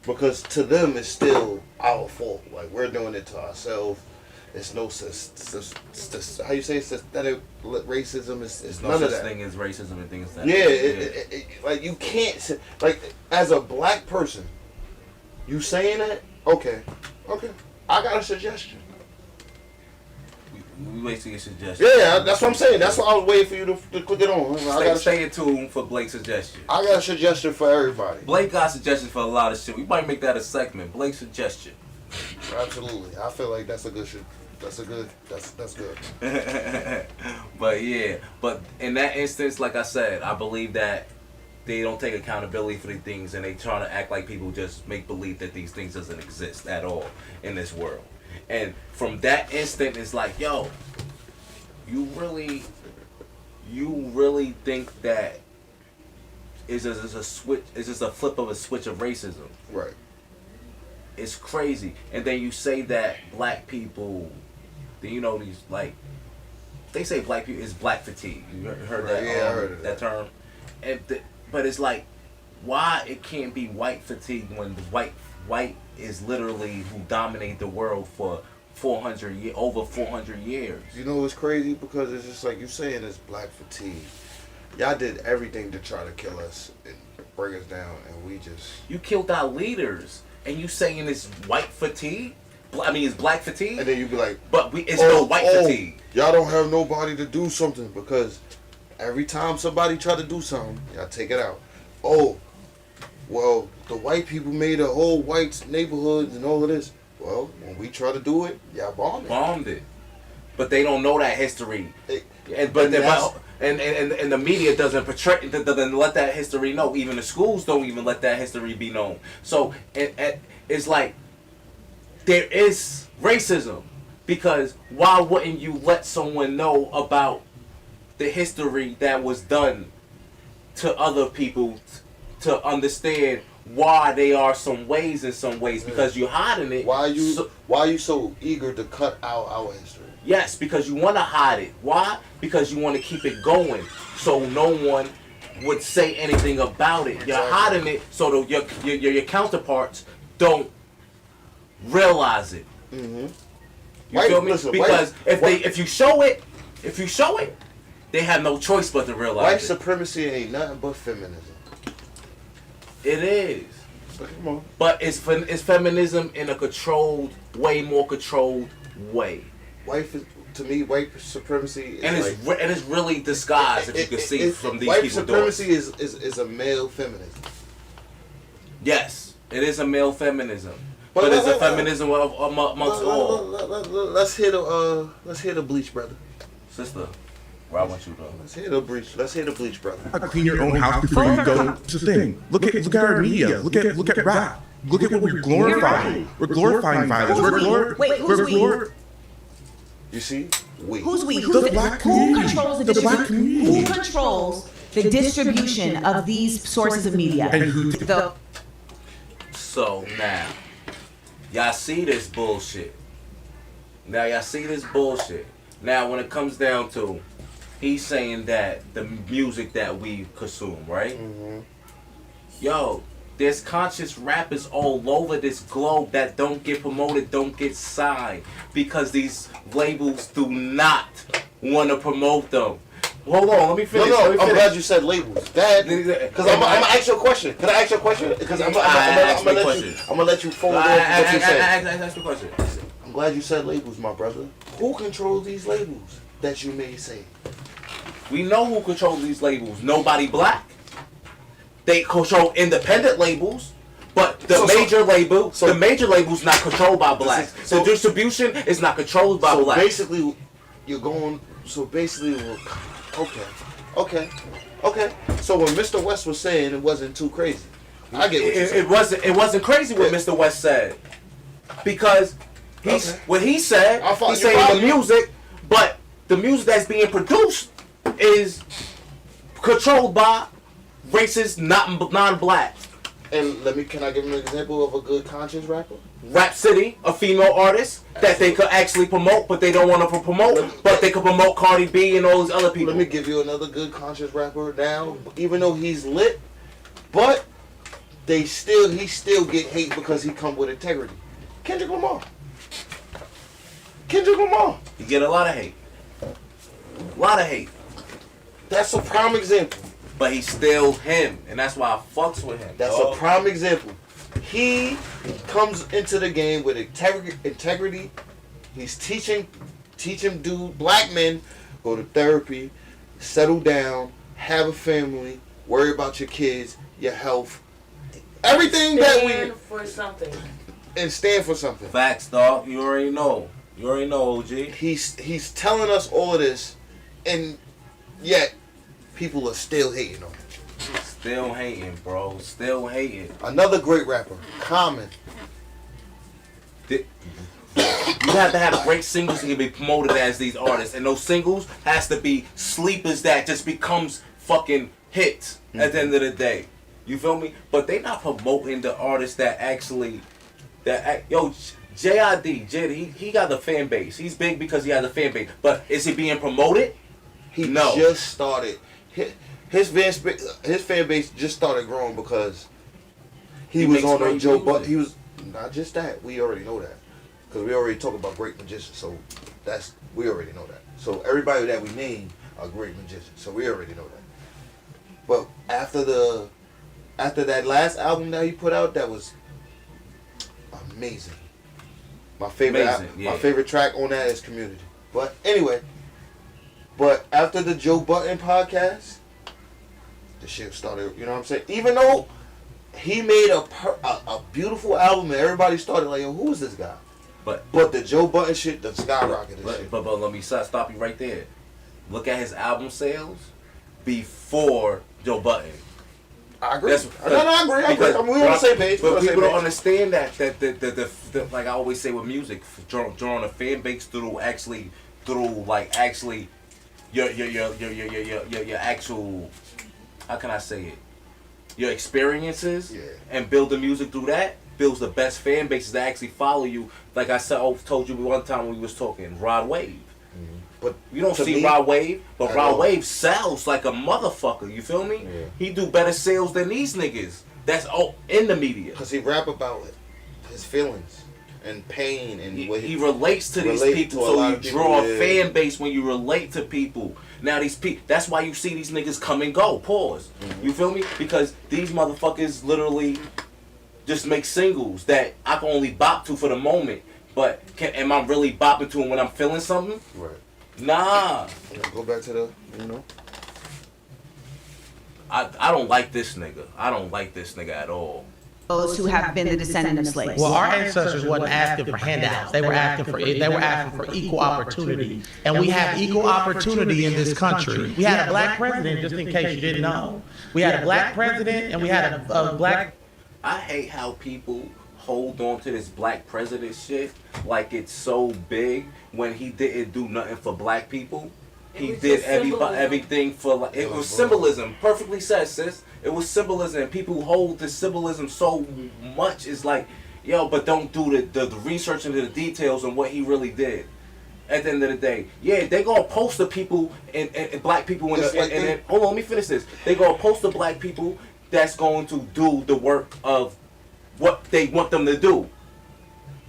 Because to them it's still our fault. Like, we're doing it to ourselves. It's no how you say systemic racism. It's no none such of that thing as racism and things like that. Yeah, like you can't like as a black person, you saying that? Okay, I got a suggestion. We wait to get suggestions. Yeah, that's what I'm saying. That's why I was waiting for you to click it on. Stay tuned for Blake's suggestion. I got a suggestion for everybody. Blake got suggestions for a lot of shit. We might make that a segment. Blake's suggestion. Absolutely. I feel like that's a good shit. That's good. But in that instance, like I said, I believe that they don't take accountability for these things, and they trying to act like people just make believe that these things doesn't exist at all in this world. And from that instant, it's like, yo, you really think that is just a switch? Is just a flip of a switch of racism? Right. It's crazy. And then you say that black people, these like, they say black people is black fatigue. You heard that? Yeah, I heard that term. But it's like, why it can't be white fatigue when the white is literally who dominate the world for over 400 years. You know what's crazy? Because it's just like you saying, it's black fatigue. Y'all did everything to try to kill us and bring us down, and we just... You killed our leaders, and you saying it's white fatigue? It's black fatigue? And then you be like... But it's no white fatigue. Y'all don't have nobody to do something because Every time somebody try to do something, y'all take it out. Oh, well, the white people made a whole white neighborhood and all of this. Well, when we try to do it, y'all bombed it. But they don't know that history. And the media doesn't portray, doesn't let that history know. Even the schools don't even let that history be known. So it's like there is racism, because why wouldn't you let someone know about the history that was done to other people to understand why they are some ways in some ways? Because you're hiding it. Why are you so eager to cut out our history? Yes, because you want to hide it. Why? Because you want to keep it going, so no one would say anything about it. You're hiding it so that your counterparts don't realize it. Mm-hmm. You feel me? Because if you show it, they have no choice but to realize white it. supremacy ain't nothing but feminism. It is. Come on. But it's feminism in a controlled, way more controlled way. White supremacy is it's really disguised, if you can see from these white people doing it. White supremacy is a male feminism. Yes, it is a male feminism. But it's a feminism amongst all. Let's hear the bleach, brother. Sister, where I want you to go. Let's hear the bleach, brother. Clean your own house before you go to the thing. Look at our media. Look at rap. Look at what we're glorifying. We're glorifying violence. We're You see? Who's we? The black community. The black community. Who controls the distribution of these sources of media? And who? So now, y'all see this bullshit. Now, when it comes down to, he's saying that the music that we consume, right? Mm-hmm. Yo, there's conscious rappers all over this globe that don't get promoted, don't get signed, because these labels do not want to promote them. Hold on, let me finish. No, I'm glad you said labels. Because I'm gonna ask you a question. Can I ask you a question? Because I'm gonna let you forward what you said. Ask the question. I'm glad you said labels, my brother. Who controls these labels that you may say? We know who controls these labels. Nobody black. They control independent labels, but the major labels not controlled by black. The distribution is not controlled by black. Basically, you're going. So basically, okay. So when Mr. West was saying it wasn't too crazy, I get what you're saying. It wasn't crazy what Mr. West said, because what he said, he's saying the music, but the music that's being produced is controlled by racist, non-black. And can I give him an example of a good conscious rapper? Rap City, a female artist that they could actually promote, but they don't want to promote. But they could promote Cardi B and all these other people. Let me give you another good conscious rapper now. Even though he's lit, but he still get hate because he come with integrity. Kendrick Lamar. He get a lot of hate. That's a prime example. But he's still him, and that's why I fucks with him. That's a prime example. He comes into the game with integrity. He's teaching black men, go to therapy, settle down, have a family, worry about your kids, your health, everything stand for something. And stand for something. Facts, dog. You already know, OG. He's telling us all of this, and yet people are still hating on him. Still hating, bro. Still hating. Another great rapper, Common. You have to have great singles to be promoted as these artists, and those singles has to be sleepers that just becomes fucking hits at the end of the day. You feel me? But they not promoting the artists that actually JID, he got the fan base. He's big because he has a fan base. But is he being promoted? He just started. His fan base just started growing because he was on a Joe. But he was not just that. We already know that because we already talk about great magicians. So we already know that. So everybody that we name are great magicians. So we already know that. But after that last album that he put out, that was amazing. My favorite track on that is Community. But anyway, But after the Joe Budden podcast, the shit started, you know what I'm saying? Even though he made a beautiful album and everybody started like, yo, who is this guy? But the Joe Budden shit, the skyrocketed shit. But let me stop you right there. Look at his album sales before Joe Budden. I agree. I agree. We on the same page. But people don't understand that the like I always say with music, drawing a fan base through your actual, how can I say it? Your experiences, and build the music through that, builds the best fan bases that actually follow you. Like I said, told you one time when we was talking, Rod Wave. But you don't see Rod Wave, but Rod Wave sells like a motherfucker. You feel me? Yeah. He do better sales than these niggas. That's all in the media. Cause he rap about it, his feelings and pain, and he relates to these people. So you draw a fan base when you relate to people. Now these people, that's why you see these niggas come and go. Pause. You feel me? Because these motherfuckers literally just make singles that I can only bop to for the moment. But am I really bopping to them when I'm feeling something? Right. Nah. Go back to the, I don't like this nigga. I don't like this nigga at all. Those who have been the descendant of slaves. Well, our ancestors wasn't asking for handouts. They were asking for equal opportunity, and we have equal opportunity in this country. We had a black president, just in case you didn't know. We had a black president, and we had a black. I hate how people hold on to this black president shit like it's so big when he didn't do nothing for black people. He did everything for, like, it was symbolism. Perfectly said, sis. It was symbolism. And people hold this symbolism so much. It's like, yo, but don't do the research into the details on what he really did. At the end of the day, yeah, they gonna post the people and black people and hold on, let me finish this. They gonna post the black people that's going to do the work of what they want them to do.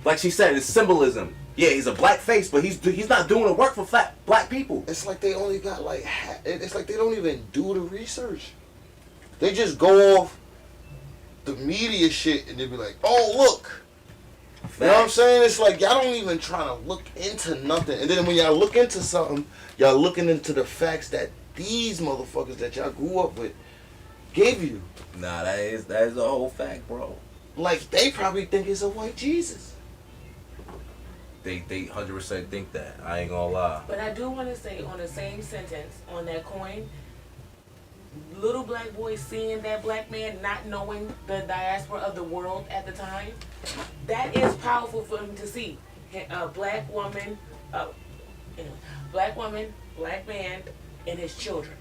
Like she said, it's symbolism. Yeah, he's a black face, but he's not doing the work for black people. It's like they only got like, it's like they don't even do the research. They just go off the media shit and they be like, oh, look. You know what I'm saying? It's like y'all don't even try to look into nothing. And then when y'all look into something, y'all looking into the facts that these motherfuckers that y'all grew up with gave you. Nah, that is a whole fact, bro. Like, they probably think it's a white Jesus. They 100% think that. I ain't gonna lie. But I do want to say, on the same sentence, on that coin, little black boy seeing that black man, not knowing the diaspora of the world at the time, that is powerful for him to see. A black woman, black man, and his children.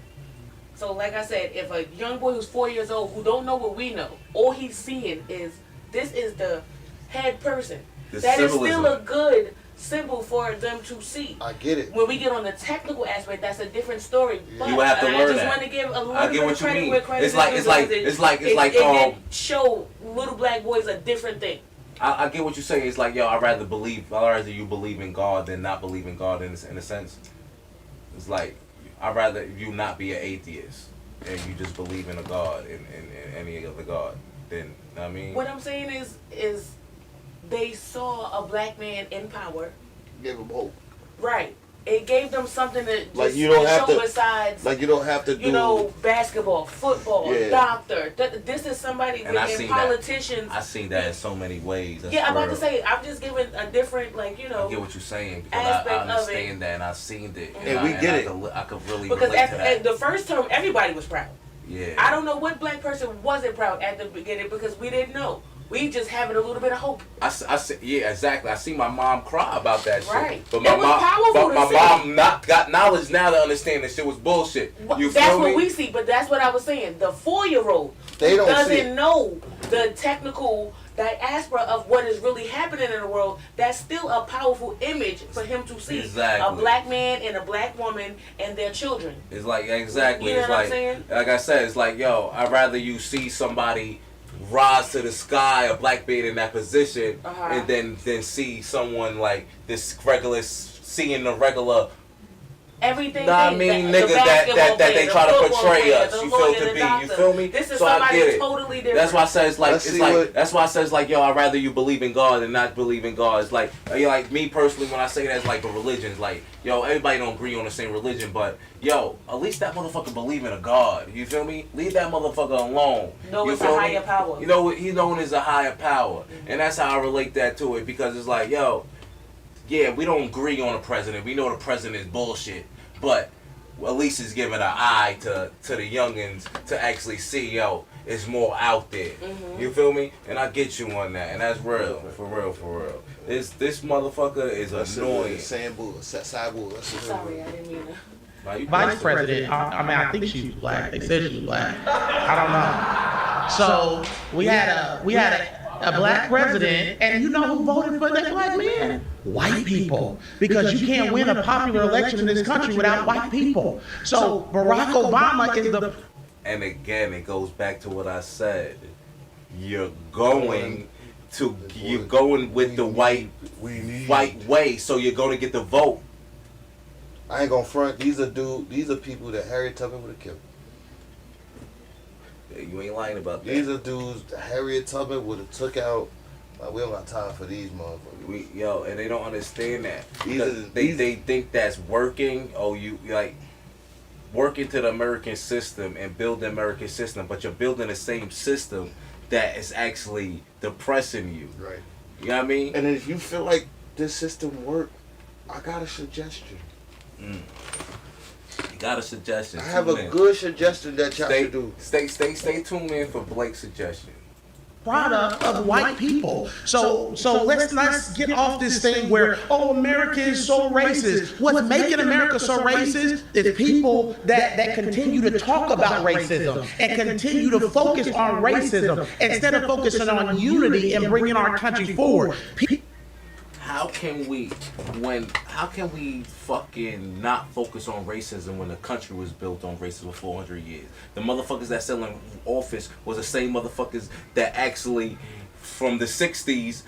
So like I said, if a young boy who's 4 years old who don't know what we know, all he's seeing is this is the head person. That is still a good symbol for them to see. I get it. When we get on the technical aspect, that's a different story. But you have to learn I just that. want to give a little bit of credit where credit is It did show little black boys a different thing. I get what you're saying. It's like, yo, I'd rather you believe in God than not believe in God in a sense. It's like, I'd rather you not be an atheist and you just believe in a God and any other God. Then, I mean. What I'm saying is they saw a black man in power. Gave them hope. Right. It gave them something to just like you don't have show to, besides, like you don't have to do, basketball, football, doctor. This is somebody and politicians. I seen that in so many ways. I'm about to say, I'm just giving a different, I get what you're saying because aspect I understand that and I've seen it. And we get it. I could really because relate to that. At the first term, everybody was proud. Yeah. I don't know what black person wasn't proud at the beginning because we didn't know. We just having a little bit of hope. Yeah, exactly. I see my mom cry about that shit. Right. But my mom not got knowledge now to understand that shit was bullshit. That's what we see, but that's what I was saying. The 4-year-old doesn't know the technical diaspora of what is really happening in the world. That's still a powerful image for him to see. Exactly. A black man and a black woman and their children. It's like, exactly. You know it's what like, I'm saying? Like I said, it's like, yo, I'd rather you see somebody rise to the sky, a black being in that position, and then see someone like this seeing the regular everything. Nah, I mean niggas that they try to portray us. You feel to be. You feel me? This is so I get it. Totally different. That's why I say that's why I says like yo, I'd rather you believe in God than not believe in God. It's like like me personally when I say that, it's like the religions. Like yo, everybody don't agree on the same religion, but yo, at least that motherfucker believe in a God. You feel me? Leave that motherfucker alone. No, it's a feel higher power. You know what? He's known as a higher power, and that's how I relate that to it because it's like yo. Yeah, we don't agree on the president. We know the president is bullshit, but at least it's giving an eye to the youngins to actually see, yo, it's more out there. Mm-hmm. You feel me? And I get you on that, and that's real, for real. This motherfucker is annoying. Sorry, I didn't mean to. Vice President, I think she's black. They said she was black. I don't know. So we had a black president, and you know who voted for that black man? White people. Because you can't win a popular election in this country without white people. So Barack Obama is the... And again, it goes back to what I said. You're going with the white way, so you're going to get the vote. I ain't gonna front. These are people that Harriet Tubman would have killed. You ain't lying about that. These are dudes that Harriet Tubman would have took out. Like, we don't got time for these motherfuckers. And they don't understand that. They think that's working. Oh, you like work into the American system and build the American system, but you're building the same system that is actually depressing you. Right. You know what I mean? And if you feel like this system work, I got a suggestion. You got a suggestion. I have a good suggestion that y'all should do. Stay tuned in for Blake's suggestion. Product of white people. So let's get off this thing where America is so racist. What's making America so racist is people that continue to talk about racism and continue to focus on racism instead of focusing on unity and bringing our country forward. How can we fucking not focus on racism when the country was built on racism for 400 years? The motherfuckers that sell in office was the same motherfuckers that actually, from the 60s,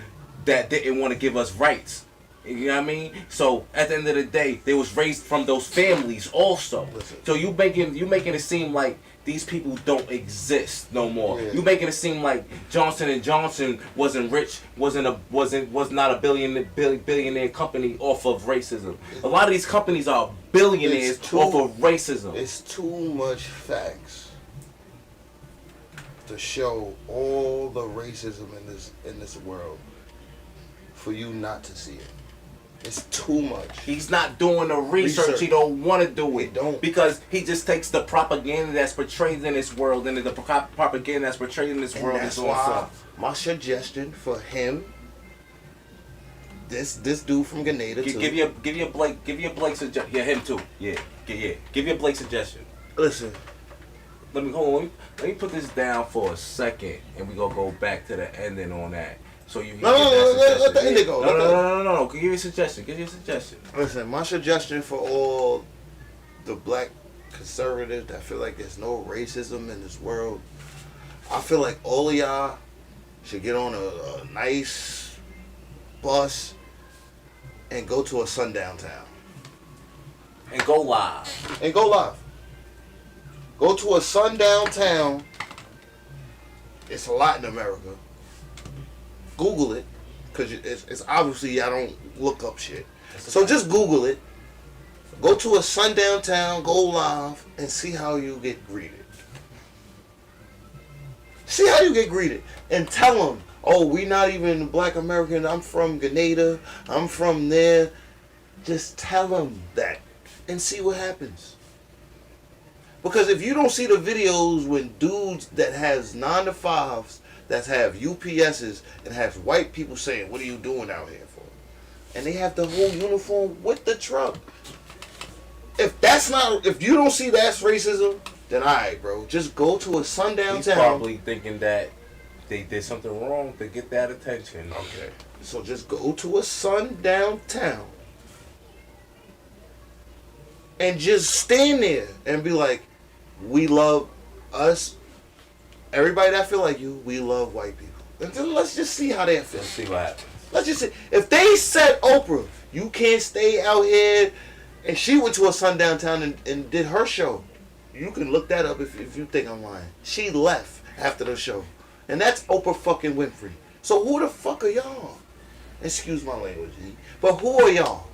that didn't want to give us rights. You know what I mean? So at the end of the day, they was raised from those families also. So you making it seem like these people don't exist no more. Yeah. You making it seem like Johnson & Johnson wasn't rich, was not a billionaire company off of racism. A lot of these companies are billionaires off of racism. It's too much facts to show all the racism in this world for you not to see it. It's too much. He's not doing the research. He don't want to do it. Because he just takes the propaganda that's portrayed in this world, and the propaganda that's portrayed in this world is awesome. My suggestion for him, this dude from Grenada too. Give your Blake suggestion. Yeah, him too. Yeah. Give your Blake suggestion. Listen. Let me put this down for a second, and we gonna go back to the ending on that. So you let the ending go. No. Give you a suggestion. Listen, my suggestion for all the black conservatives that feel like there's no racism in this world, I feel like all of y'all should get on a nice bus and go to a sundown town. And go live. Go to a sundown town. It's a lot in America. Google it, because it's obviously I don't look up shit. So just Google it. Go to a sundown town, go live, and see how you get greeted. And tell them, oh, we not even black American. I'm from Grenada. I'm from there. Just tell them that and see what happens. Because if you don't see the videos when dudes that has 9-to-5s that have UPSs and have white people saying, what are you doing out here for? And they have the whole uniform with the truck. If you don't see that's racism, then alright, bro. Just go to a sundown town. He's probably thinking that they did something wrong to get that attention. Okay. So just go to a sundown town and just stand there and be like, we love us. Everybody that feel like you, we love white people. And then let's just see how they feel. Let's see what happens. Let's just see. If they said, Oprah, you can't stay out here And she went to a sundown town and did her show. You can look that up if you think I'm lying. She left after the show. And that's Oprah fucking Winfrey. So who the fuck are y'all? Excuse my language, but who are y'all?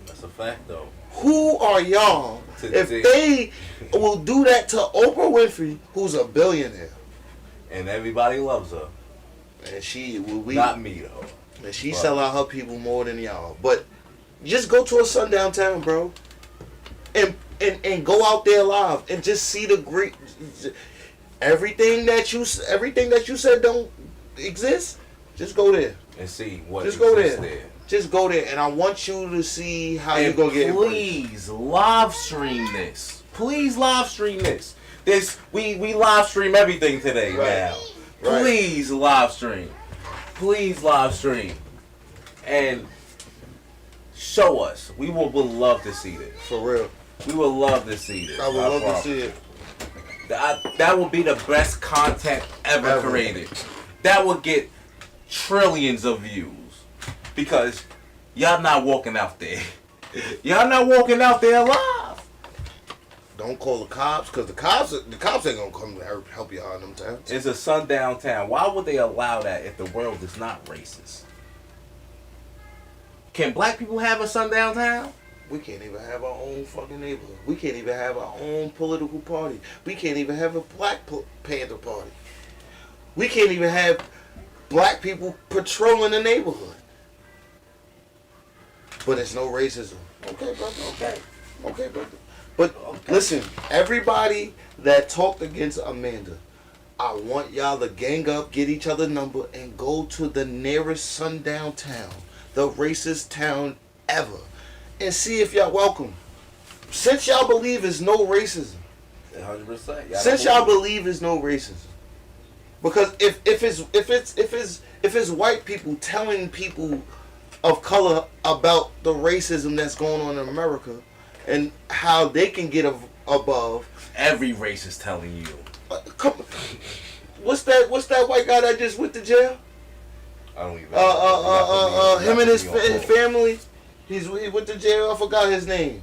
That's a fact, though. Who are y'all if they will do that to Oprah Winfrey, who's a billionaire? And everybody loves her. And she, not me though. And she sell out her people more than y'all. But just go to a sundown town, bro, and go out there live and just see the great everything that you said don't exist. Just go there and see what. Just go there. Just go there, and I want you to see how you're gonna get. Please live stream this. Please live stream this. We live stream everything today now. Right. Please live stream. Please live stream. And show us. We would love to see this. For real. We would love to see this. I would love to see it. That would be the best content ever created. That would get trillions of views. Because y'all not walking out there. Y'all not walking out there alive. Don't call the cops, because the cops ain't gonna come to help you out in them towns. It's a sundown town. Why would they allow that if the world is not racist? Can black people have a sundown town? We can't even have our own fucking neighborhood. We can't even have our own political party. We can't even have a Black Panther party. We can't even have black people patrolling the neighborhood. But it's no racism. Okay, brother. Okay, brother. But listen, everybody that talked against Amanda, I want y'all to gang up, get each other number, and go to the nearest sundown town, the racist town ever, and see if y'all welcome. Since y'all believe there's no racism, 100%. Since y'all believe there's no racism, because if it's white people telling people of color about the racism that's going on in America and how they can get above. Every race is telling you. What's that white guy that just went to jail? I don't even. Him and his family. He went to jail. I forgot his name.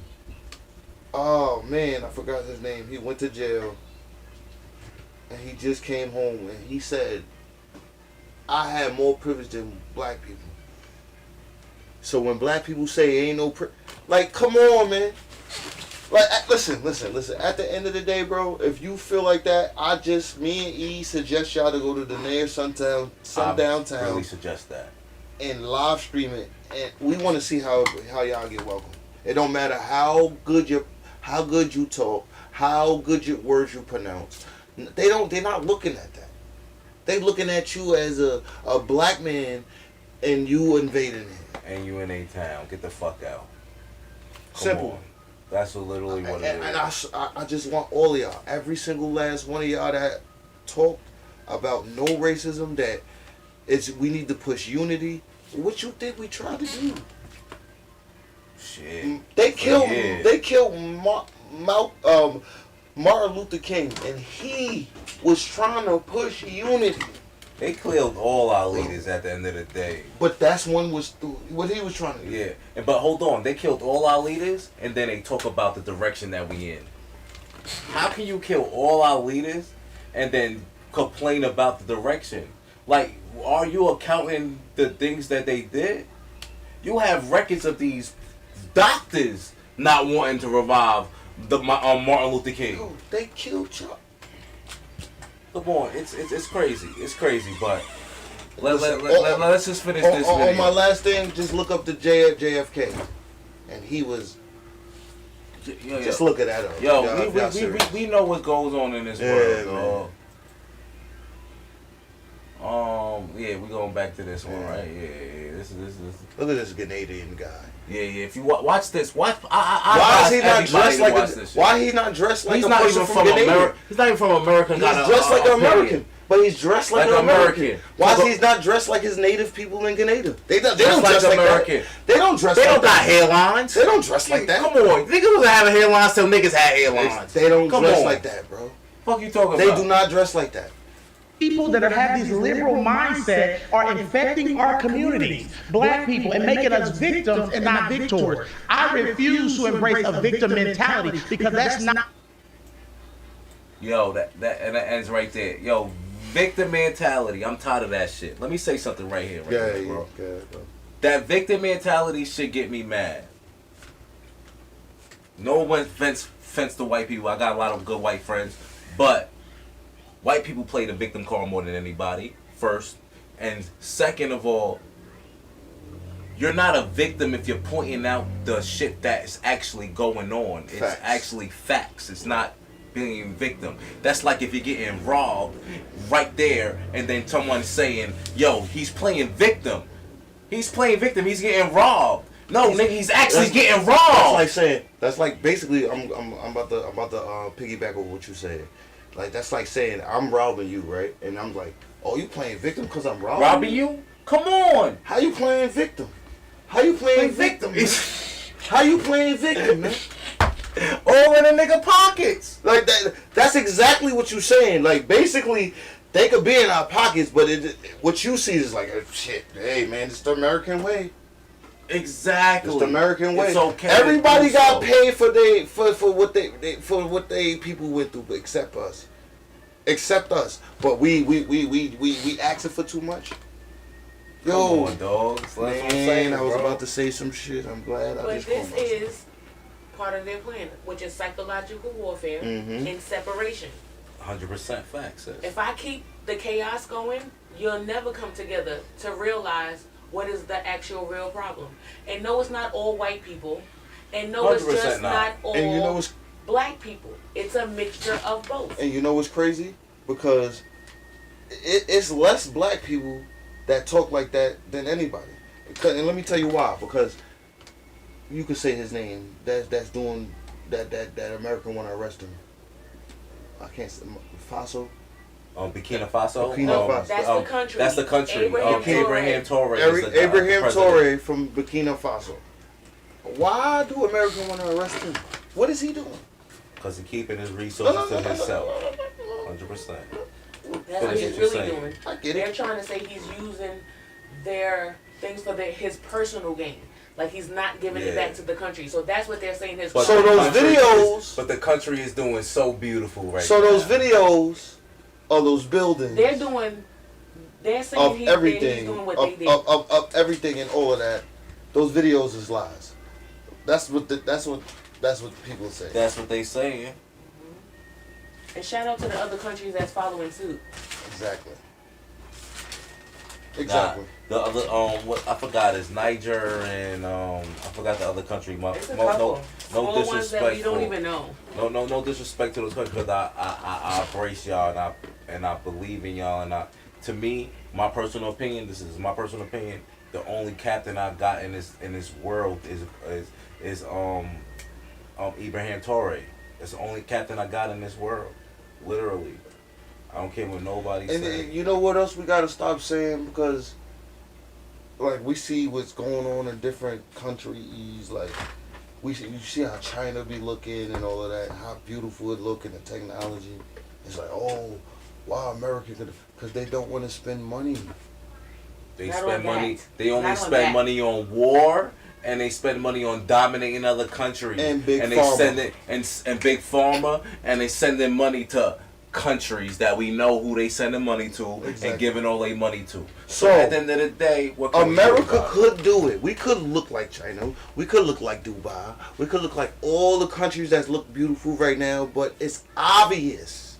Oh man, I forgot his name. He went to jail, and he just came home, and he said, "I had more privilege than black people." So when black people say ain't no like, come on, man. Like, listen. At the end of the day, bro, if you feel like that, me and E suggest y'all to go to the nearest sundown town. I really suggest that. And live stream it, and we want to see how y'all get welcome. It don't matter how good you talk, how good your words you pronounce. They're not looking at that. They looking at you as a black man, and you invading it. And you in a town. Get the fuck out. Simple. On. That's literally what it is. And I just want all of y'all, every single last one of y'all that talk about no racism, that we need to push unity. What you think we tried to do? Shit. They killed Martin Luther King, and he was trying to push unity. They killed all our leaders at the end of the day. But that's what he was trying to do. Yeah, but hold on. They killed all our leaders, and then they talk about the direction that we in. How can you kill all our leaders and then complain about the direction? Like, are you accounting the things that they did? You have records of these doctors not wanting to revive Martin Luther King. Yo, they killed Chuck. Come on, it's crazy. It's crazy, but let's just finish this video. On my last thing, just look up the JFK. And he was... Just look at that up. We know what goes on in this world, dog. Yeah, we going back to this one, right? Yeah. This is. Look at this Canadian guy. Yeah. If you watch this, why is he not dressed like Why he not dressed like a person from America? He's not even from America. He's dressed like an American, but he's dressed like an American. Why is he not dressed like his native people in Canada? They don't dress like American. They don't dress. They don't got hairlines. They don't dress like that. Come on, niggas was having hairlines till niggas had hairlines. They don't dress like that, bro. Fuck you talking about? They do not dress like that. People that have this liberal mindset are infecting our communities, black people, and making us victims and not victors. I refuse to embrace a victim mentality because that's not. Yo, that ends right there. Yo, victim mentality. I'm tired of that shit. Let me say something right here, bro. Bro. That victim mentality should get me mad. No one offense to white people. I got a lot of good white friends, but white people play the victim card more than anybody, first. And second of all, you're not a victim if you're pointing out the shit that is actually going on. It's actually facts. It's not being victim. That's like if you're getting robbed right there and then someone's saying, yo, he's playing victim. He's playing victim. He's getting robbed. No, nigga, he's actually getting robbed. That's like saying, that's like basically, I'm about to piggyback over what you said. Like, that's like saying, I'm robbing you, right? And I'm like, oh, you playing victim because I'm robbing you? Come on. How you playing victim? How you playing victim, man? How you playing victim, man? All in the nigga pockets. Like, that's exactly what you're saying. Like, basically, they could be in our pockets, but what you see is like, shit, hey, man, it's the American way. Exactly. It's the American way. It's okay. Everybody got paid for what they people went through, except us. Except us. But we asking for too much. Yo, come on, dogs. That's man, what I'm saying, I was bro. about to say some shit. I'm glad I just. But this is part of their plan, which is psychological warfare and separation. 100% facts. If I keep the chaos going, you'll never come together to realize what is the actual real problem. And no, it's not all white people. And no, it's just not all and you know black people. It's a mixture of both. And you know what's crazy? Because it's less black people that talk like that than anybody. And let me tell you why. Because you could say his name. That's doing that American want to arrest him. I can't say Faso. Burkina Faso. That's the country. That's the country. Abraham Torre. Abraham Torre from Burkina Faso. Why do America want to arrest him? What is he doing? Because he's keeping his resources to himself. 100%. That's what he's really doing. I get it. They're trying to say he's using their things for his personal gain. Like he's not giving it back to the country. So that's what they're saying. So those videos. But the country is doing so beautiful right now. So those videos of those buildings. They're saying he's doing what they did. Of everything and all of that. Those videos is lies. That's what people say. That's what they saying. And shout out to the other countries that's following suit. Exactly. The other what I forgot is Niger and I forgot the other country. No disrespect. Ones that we don't even know. No disrespect to those countries, because I embrace y'all and I believe in y'all, and to me, my personal opinion, this is my personal opinion, the only captain I've got in this world is Ibrahim Torre. It's the only captain I got in this world. Literally. I don't care what nobody says. And you know what else we gotta stop saying? Because like we see what's going on in different countries, like you see how China be looking and all of that, how beautiful it look and the technology. It's like, oh, why America? Because they don't want to spend money. They spend money. They only spend money on war, and they spend money on dominating other countries. And big they pharma. send it and big pharma, and they sending money to countries that we know who they sending money to and giving all their money to. So at the end of the day, what can America could do it. We could look like China. We could look like Dubai. We could look like all the countries that look beautiful right now. But it's obvious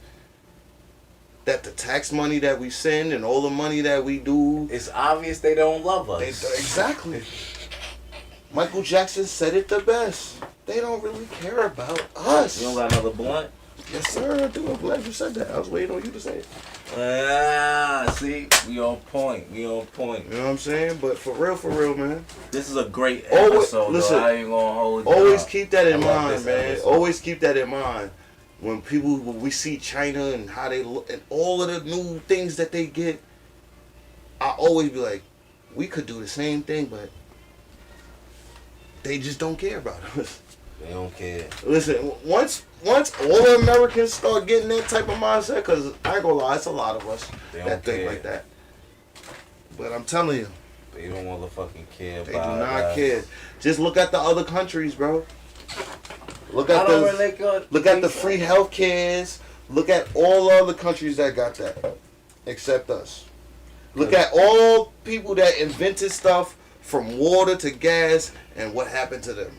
that the tax money that we send and all the money that we do, it's obvious they don't love us. Exactly. Michael Jackson said it the best. They don't really care about us. You don't got another blunt? Yes, sir, I do. I'm glad you said that. I was waiting on you to say it. See, we on point. You know what I'm saying? But for real, man. This is a great episode. Listen, I ain't gonna hold you. Always keep that in mind, man. Episode. Always keep that in mind. When we see China and how they look and all of the new things that they get, I always be like, we could do the same thing, but they just don't care about us. They don't care. Listen, once all Americans start getting that type of mindset, because I ain't gonna lie, it's a lot of us that think like that. But I'm telling you, they don't want to fucking care about. They do not care. Just look at the other countries, bro. Look at the free health cares. Look at all other countries that got that, except us. Look at all people that invented stuff from water to gas, and what happened to them.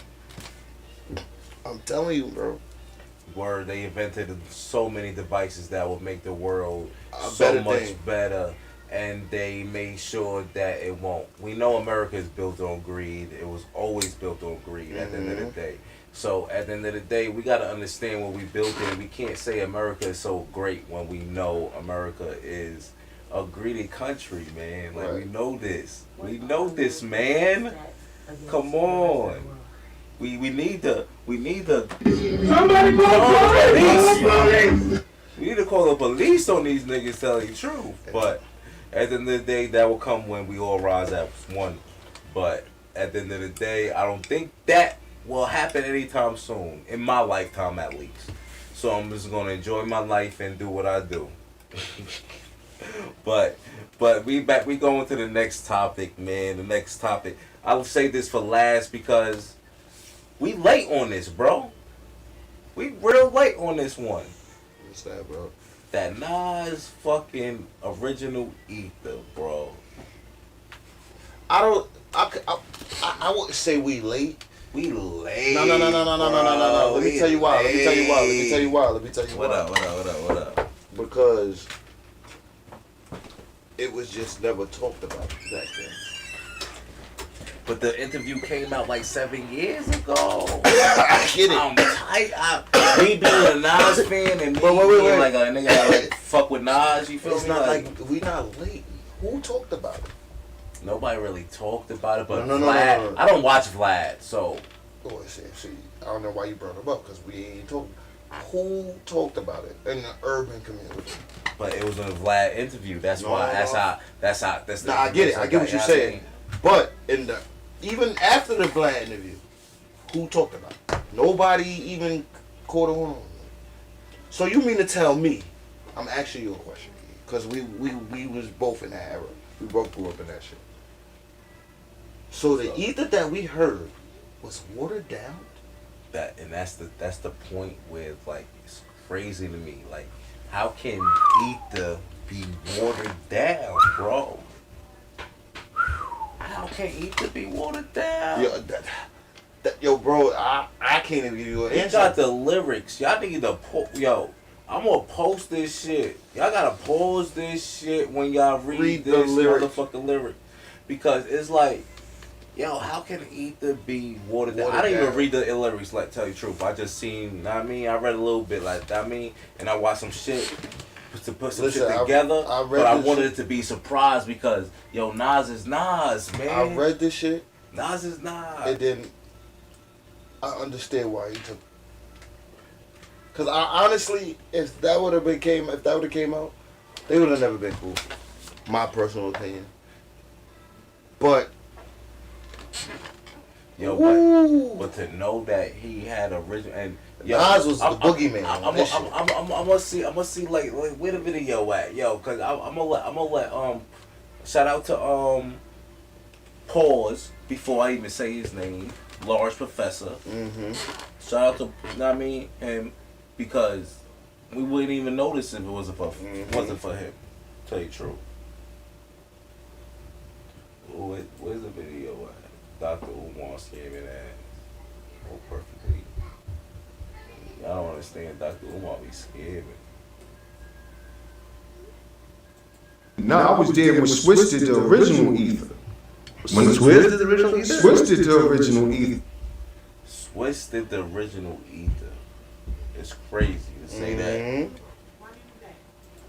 I'm telling you, bro. Word, they invented so many devices that would make the world so much better, and they made sure that it won't. We know America is built on greed. It was always built on greed at the end of the day. So at the end of the day, we got to understand what we built in. We can't say America is so great when we know America is a greedy country, man. Like, we know this. We know this, man. Come on. We need to somebody call the police. We need to call the police on these niggas telling the truth. But at the end of the day, that will come when we all rise as one. But at the end of the day, I don't think that will happen anytime soon, in my lifetime at least. So I'm just gonna enjoy my life and do what I do. but we going to the next topic, man. The next topic. I'll say this for last because we late on this, bro. We real late on this one. What's that, bro? That Nas fucking original ether, bro. I wouldn't say we late. We late. No. Let me tell you why. What up? Because it was just never talked about back then. But the interview came out like 7 years ago. I get it. I'm tight. Me being a Nas fan and me being like a nigga that like fuck with Nas, you feel me? It's not like we not late. Who talked about it? Nobody really talked about it, but No. Vlad. I don't watch Vlad, so. Oh, see, I don't know why you brought him up because we ain't talking. Who talked about it in the urban community? But it was a Vlad interview. That's why. That's the. Nah, I get it. I get what you're saying. But even after the Vlad interview, who talked about it? Nobody even caught on. So you mean to tell me? I'm asking you a question because we was both in that era. We both grew up in that shit. So the ether that we heard was watered down. That's the point where like it's crazy to me. Like, how can ether be watered down, bro? How can ether be watered down? Yo, bro, I can't even give you an answer. You got the lyrics. Y'all need to I'm gonna post this shit. Y'all gotta pause this shit when y'all read this motherfucking lyric. Because it's like, yo, how can ether be watered down? I didn't even read the lyrics, like, tell you the truth. I just seen, I read a little bit, like, and I watched some shit to put some shit together. But I wanted it to be surprised because, yo, Nas is Nas, man. I read this shit. Nas is Nas. And then I understand why he took. Cause I honestly, if that would have came out, they would have never been cool. My personal opinion. But but to know that he had original and Nas was the boogeyman. I'm gonna see like where the video at, yo, cause I'm gonna let shout out to Pause before I even say his name, Large Professor. Shout out to him. Because we wouldn't even notice if it wasn't for him. Tell you the truth. Where's the video at? Dr. Umar scamming ass. Oh, perfectly. Y'all don't understand. Dr. Umar be scamming. No, I was there when Swizz did the original ether. When Swizz did the original ether? Swizz did the original ether. Swizz did the original ether. It's crazy to say that.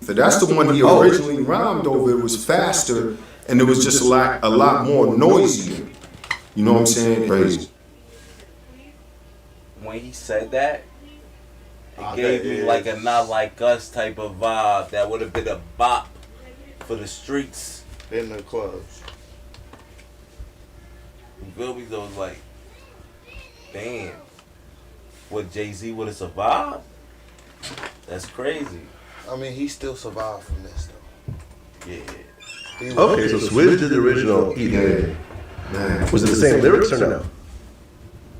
So that's the one he originally rhymed over. It was faster and it was just a lot more noisier. You know what I'm saying? Crazy. When he said that, it gave me like a Not Like Us type of vibe that would have been a bop for the streets. In the clubs. You feel me? So it's like, damn. What, Jay-Z would have survived? That's crazy. I mean, he still survived from this though. Yeah. Okay, so Swizz did the original Eden. Was it the same lyrics or no?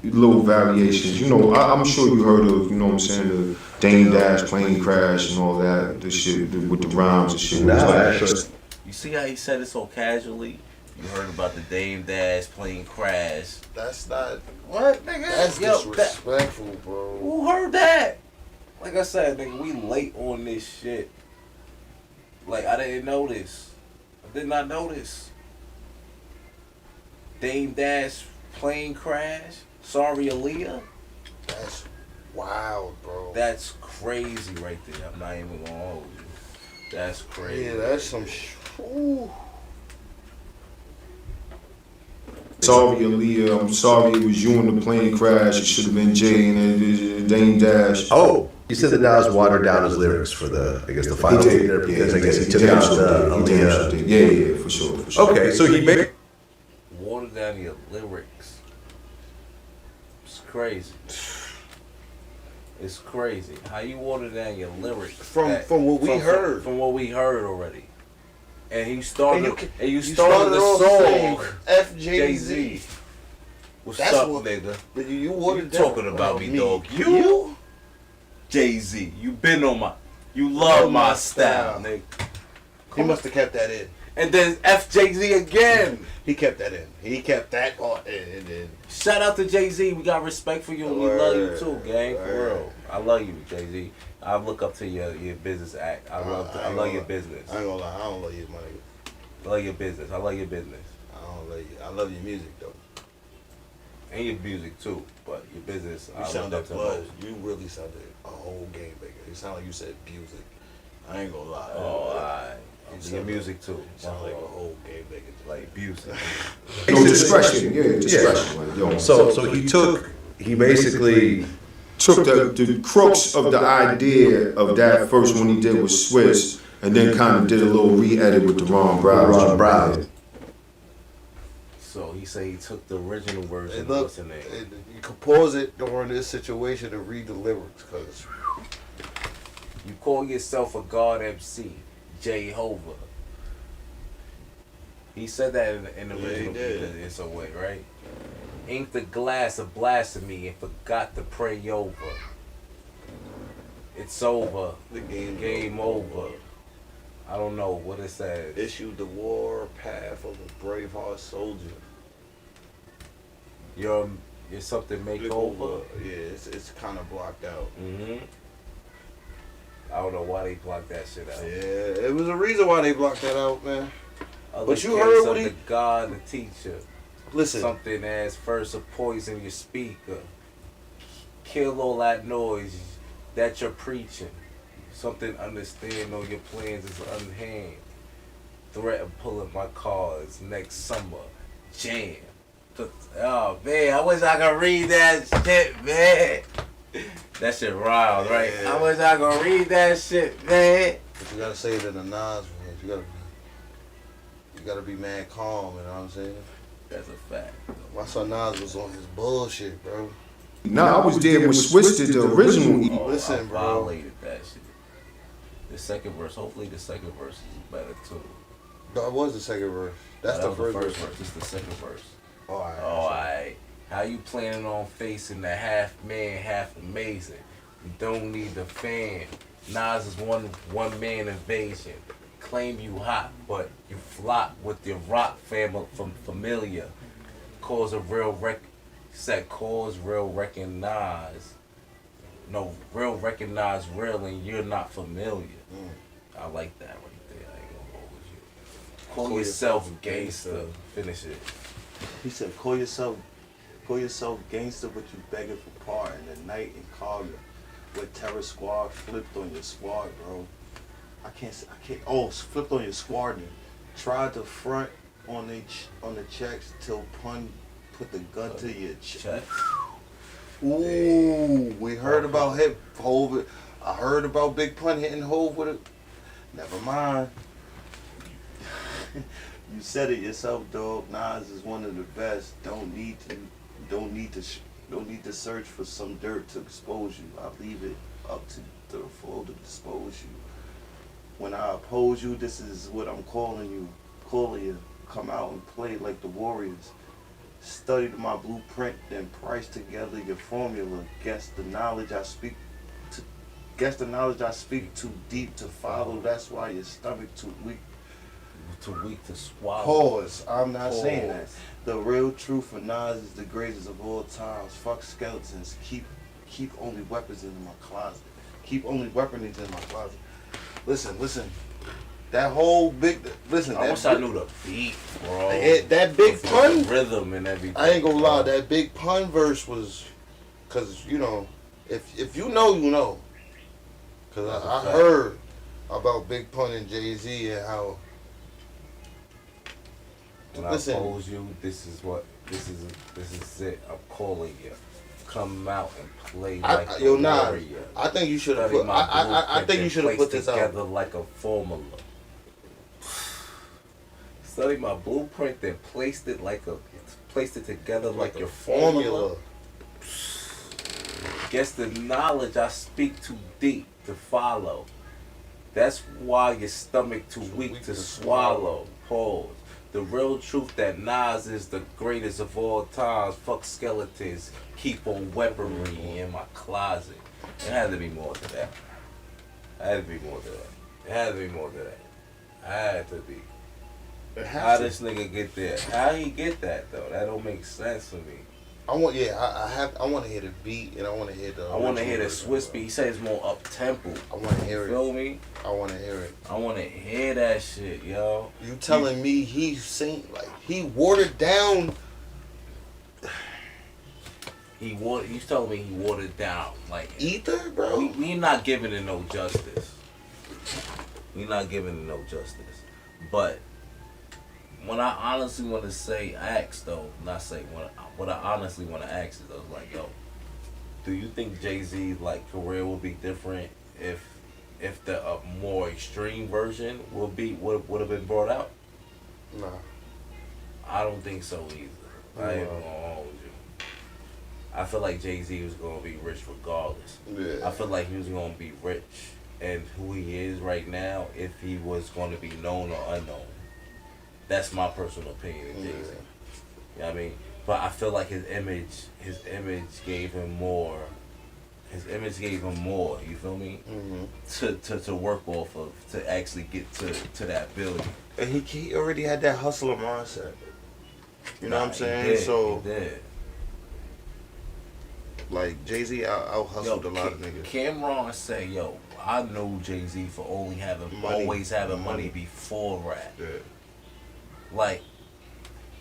Little variations. You know, I'm sure you heard of, you know what I'm saying, the Dame Dash, Plane Crash, and all that. The shit with the rhymes and shit. You see how he said it so casually? You heard about the Dame Dash, Plane Crash. That's not. What, nigga? That's disrespectful, bro. Who heard that? Like I said, nigga, we late on this shit. Like, I didn't know this. I did not know this. Dame Dash, Plane Crash. Sorry, Aaliyah. That's wild, bro. That's crazy right there. I'm not even gonna hold you. That's crazy. Yeah, that's some. Ooh. Sorry, Aaliyah. I'm sorry it was you in the plane crash. It should have been Jay and Dame Dash. Oh, you said that Nas watered down his lyrics for the, I guess, the final tape there because I guess he took out the Aaliyah. Yeah, for sure. Okay, so he made. Water down your lyrics. It's crazy. It's crazy. How you water down your lyrics? From what we heard. From what we heard already. And you started the song FJZ. What's up, nigga? You watered down. Talking about me, dog. You? Jay-Z. You been on my. You love my style, nigga. He must have kept that in. And then FJZ again. He kept that in. He kept that part in. And then shout out to Jay-Z. We got respect for you and we love you too, gang. For real. I love you, Jay-Z. I look up to your business act. I love your business. I ain't gonna lie. I don't love you, my nigga. I love your business. I love your business. I don't love you. I love your music though. And your music too, but your business. You sounded close. You really sounded a whole game bigger. You sound like you said music. I ain't gonna lie. Oh, alright. Your music too. Sound like a whole game bigger. Like music. No discretion. Yeah, discretion. Yeah. So he basically took the crux of the idea of that first one he did with Swizz, and then kind of did a little re-edit with the Ron Browder. So he said he took the original version. And look, you can pause it during this situation and read the lyrics, cause you call yourself a God MC, Jehovah. He said that in the original in some way, right? Inked the glass of blasphemy and forgot to pray over. It's over. The game over. I don't know what it says. Issued the war path of a Braveheart soldier. You're something makeover. Yeah, it's kind of blocked out. I don't know why they blocked that shit out. Yeah, it was a reason why they blocked that out, man. But you heard what the God, the teacher. Listen. Something as first a poison your speaker. Kill all that noise that you're preaching. Something understand all your plans is unhand. Threat of pulling my cards next summer. Jam. Oh man, I wish I could read that shit, man. That shit wild, right? Yeah. I wish I could read that shit, man. But you gotta say it in the Nas voice. You gotta be mad calm, you know what I'm saying? That's a fact. My son Nas was on his bullshit, bro. Nah, I was there when Swizz did the original. Oh, Listen, I bro. violated that shit. The second verse, hopefully the second verse is better too. That was the second verse. That's the first verse. This is the second verse. Alright. Alright. How you planning on facing the half man, half amazing? You don't need the fan. Nas is one man invasion. Claim you hot, but you flop with your rock family from familiar. Cause a real recognize. No, real recognize real and you're not familiar. I like that right there. I ain't gonna hold you. Call yourself gangster. Finish it. He said, call yourself gangster, but you begging for pardon. The night in Collier, with Terror Squad flipped on your squad, bro. I can't. Oh, flipped on your squad. Tried to front on the checks till Pun put the gun to your chest. Ooh, we heard about Hov. I heard about Big Pun hitting Hov with it. Never mind. You said it yourself, dog. Nas is one of the best. Don't need to You don't need to search for some dirt to expose you. I leave it up to the foe to dispose you. When I oppose you, this is what I'm calling you. Come out and play like the Warriors. Study my blueprint, then price together your formula. Guess the knowledge I speak too deep to follow. That's why your stomach too weak. Too weak to swallow. Pause. I'm not saying that. The real truth for Nas is the greatest of all times. Fuck skeletons. Keep only weapons in my closet. Keep only weaponries in my closet. Listen. That whole big listen. I wish I knew the beat, bro. That big pun rhythm and everything. I ain't gonna lie. That big pun verse was, cause you know, if you know, you know. Cause I heard about Big Pun and Jay-Z and how. When I oppose you, this is it. I'm calling you. Come out and play like a warrior. I think you should have put. I think you should have put this together out like a formula. Study my blueprint, then placed it together like your formula. Guess the knowledge I speak too deep to follow. That's why your stomach too weak to swallow. Pause. The real truth that Nas is the greatest of all times. Fuck skeletons. Keep on weaponry in my closet. It had to be more to that. Had to be. How this nigga get there? How he get that though? That don't make sense to me. I want to hear the beat and I want to hear the. I want to hear the Swiss beat. He says more up tempo. I want to hear it. Feel me? I want to hear it. I want to hear that shit, yo. You telling me he he watered down? He's telling me he watered down like ether, bro. We not giving it no justice. But when I honestly want to what I honestly want to ask is, like, yo, do you think Jay-Z's like career will be different if the more extreme version would have been brought out? Nah, I don't think so either. I ain't gonna hold you. I feel like Jay-Z was gonna be rich regardless. Yeah. I feel like he was gonna be rich and who he is right now if he was gonna be known or unknown. That's my personal opinion of Jay-Z. You know what I mean? But I feel like his image gave him more. You feel me? Mm-hmm. To work off of, to actually get to that building. And he already had that hustler mindset. You know what I'm saying? He did. Like Jay-Z out hustled a lot of niggas. Cameron say, yo, I know Jay-Z for always having money before rap. Yeah. Like,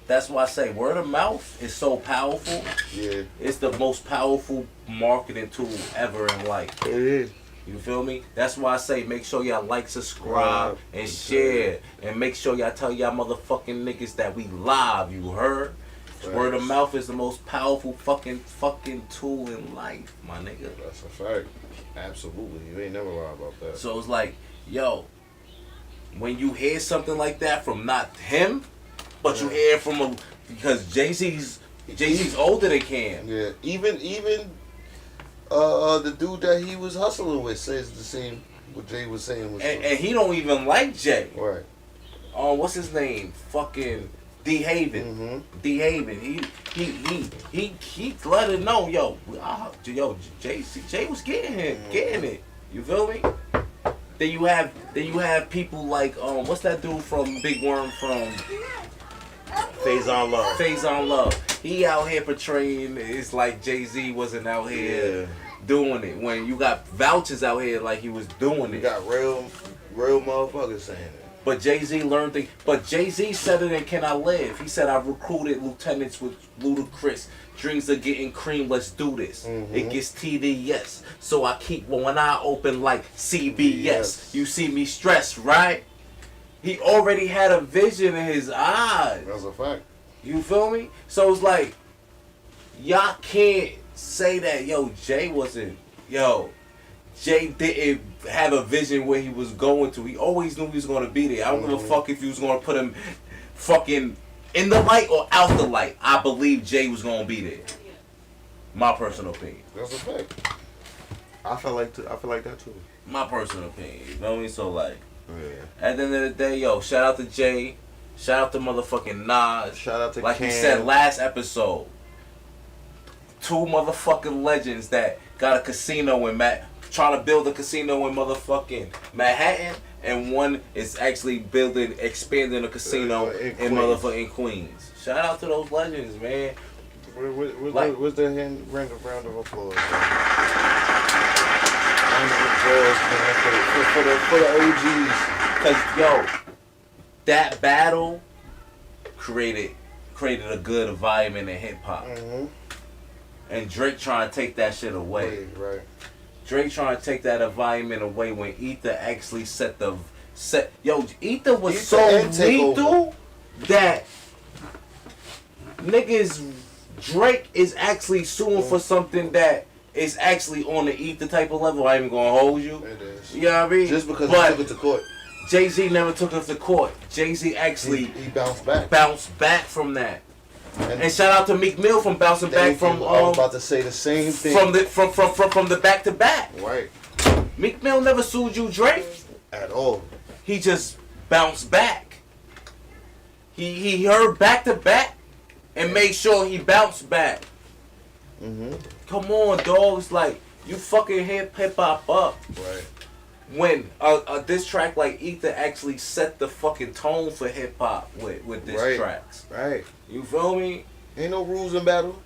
that's why I say word of mouth is so powerful. Yeah. It's the most powerful marketing tool ever in life. It is. You feel me? That's why I say make sure y'all like, subscribe, and share. And make sure y'all tell y'all motherfucking niggas that we live, you heard? Right. Word of mouth is the most powerful fucking tool in life, my nigga. That's a fact. Absolutely. You ain't never lied about that. So it's like, yo, when you hear something like that from not him, but you hear from because Jay-Z's older than Cam. Yeah. Even the dude that he was hustling with says the same what Jay was saying was and he don't even like Jay. Right. What's his name? Fucking D Haven. Mm-hmm. D Haven. He let it know, yo, Jay was getting it. You feel me? Then you have people like what's that dude from Big Worm from Phase on Love. He out here portraying it's like Jay-Z wasn't out here doing it. When you got vouchers out here like he was doing it. You got real motherfuckers saying it. But Jay-Z learned things. But Jay-Z said it in Can I Live? He said, I've recruited lieutenants with ludicrous dreams of getting cream. Let's do this. Mm-hmm. It gets TDS. So I keep one eye open like CBS. Yes. You see me stressed, right? He already had a vision in his eyes. That's a fact. You feel me? So it's like, y'all can't say that, Jay didn't have a vision where he was going to. He always knew he was going to be there. I don't give a fuck if you was going to put him fucking in the light or out the light. I believe Jay was going to be there. My personal opinion. That's a fact. I feel like that too. My personal opinion. You know what I mean? So like, yeah. At the end of the day, yo, shout out to Jay. Shout out to motherfucking Nas. Shout out to like Cam. we said last episode. 2 motherfucking legends that got a casino in trying to build a casino in motherfucking Manhattan, and one is actually expanding a casino in motherfucking Queens. Shout out to those legends, man. Where's the round of applause? Round of applause, man, for the OGs. Cause yo, that battle created a good environment in hip hop. Mm-hmm. And Drake trying to take that shit away. Right. Drake trying to take that environment away when Ether actually set. Yo, Ether was so lethal that niggas. Drake is actually suing for something that is actually on the Ether type of level. I ain't even gonna hold you. It is. You know what I mean? Just because he took it to court. Jay-Z never took it to court. Jay-Z actually he bounced back. Bounced back from that. And shout out to Meek Mill from bouncing back from. I was about to say the same thing. From the back to back. Right. Meek Mill never sued you, Drake. At all. He just bounced back. He heard back to back and made sure he bounced back. Mm-hmm. Come on, dog. It's like you fucking hip hop up. Right. When a diss track like Ether actually set the fucking tone for hip hop with diss tracks. Right. You feel me? Ain't no rules in battle.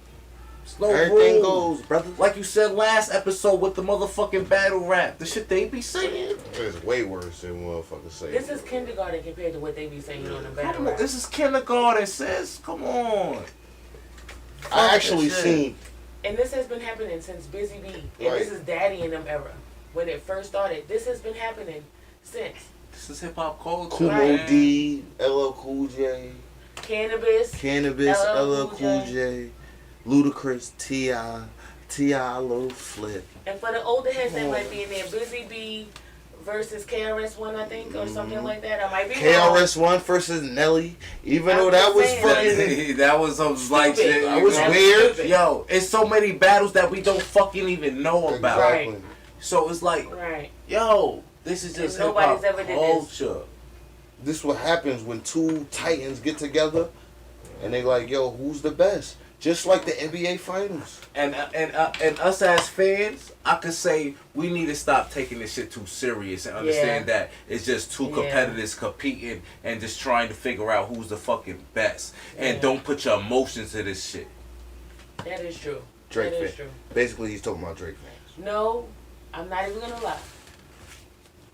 There's no Everything rules. goes, brother. Like you said last episode with the motherfucking battle rap. The shit they be saying. It's way worse than motherfuckers say. This is kindergarten compared to what they be saying on the battle Come on, rap. this is kindergarten, sis. Come on. I actually seen. And this has been happening since Busy Bee. And Right. this is Daddy and them era. When it first started. This has been happening since. This is hip hop culture. Kumo D, LL Cool J. Cannabis, LL Cool J. Ludacris, T.I. Lil Flip. And for the older heads that might be in there, Busy Bee versus KRS-One, I think, or something like that. I might be wrong. KRS-One versus Nelly. Even though that was fucking... that was some like shit. That was weird. Yo, it's so many battles that we don't fucking even know about. Exactly. Right. So it's like, Right. yo, this is just hip nobody's hop ever did this. culture. This is what happens when two titans get together and they like, yo, who's the best? Just like the NBA Finals. And us as fans, I could say we need to stop taking this shit too serious and understand that it's just two competitors competing and just trying to figure out who's the fucking best. And don't put your emotions to this shit. That is true. Drake that is fans. true. Basically, he's talking about Drake fans. No, I'm not even gonna lie.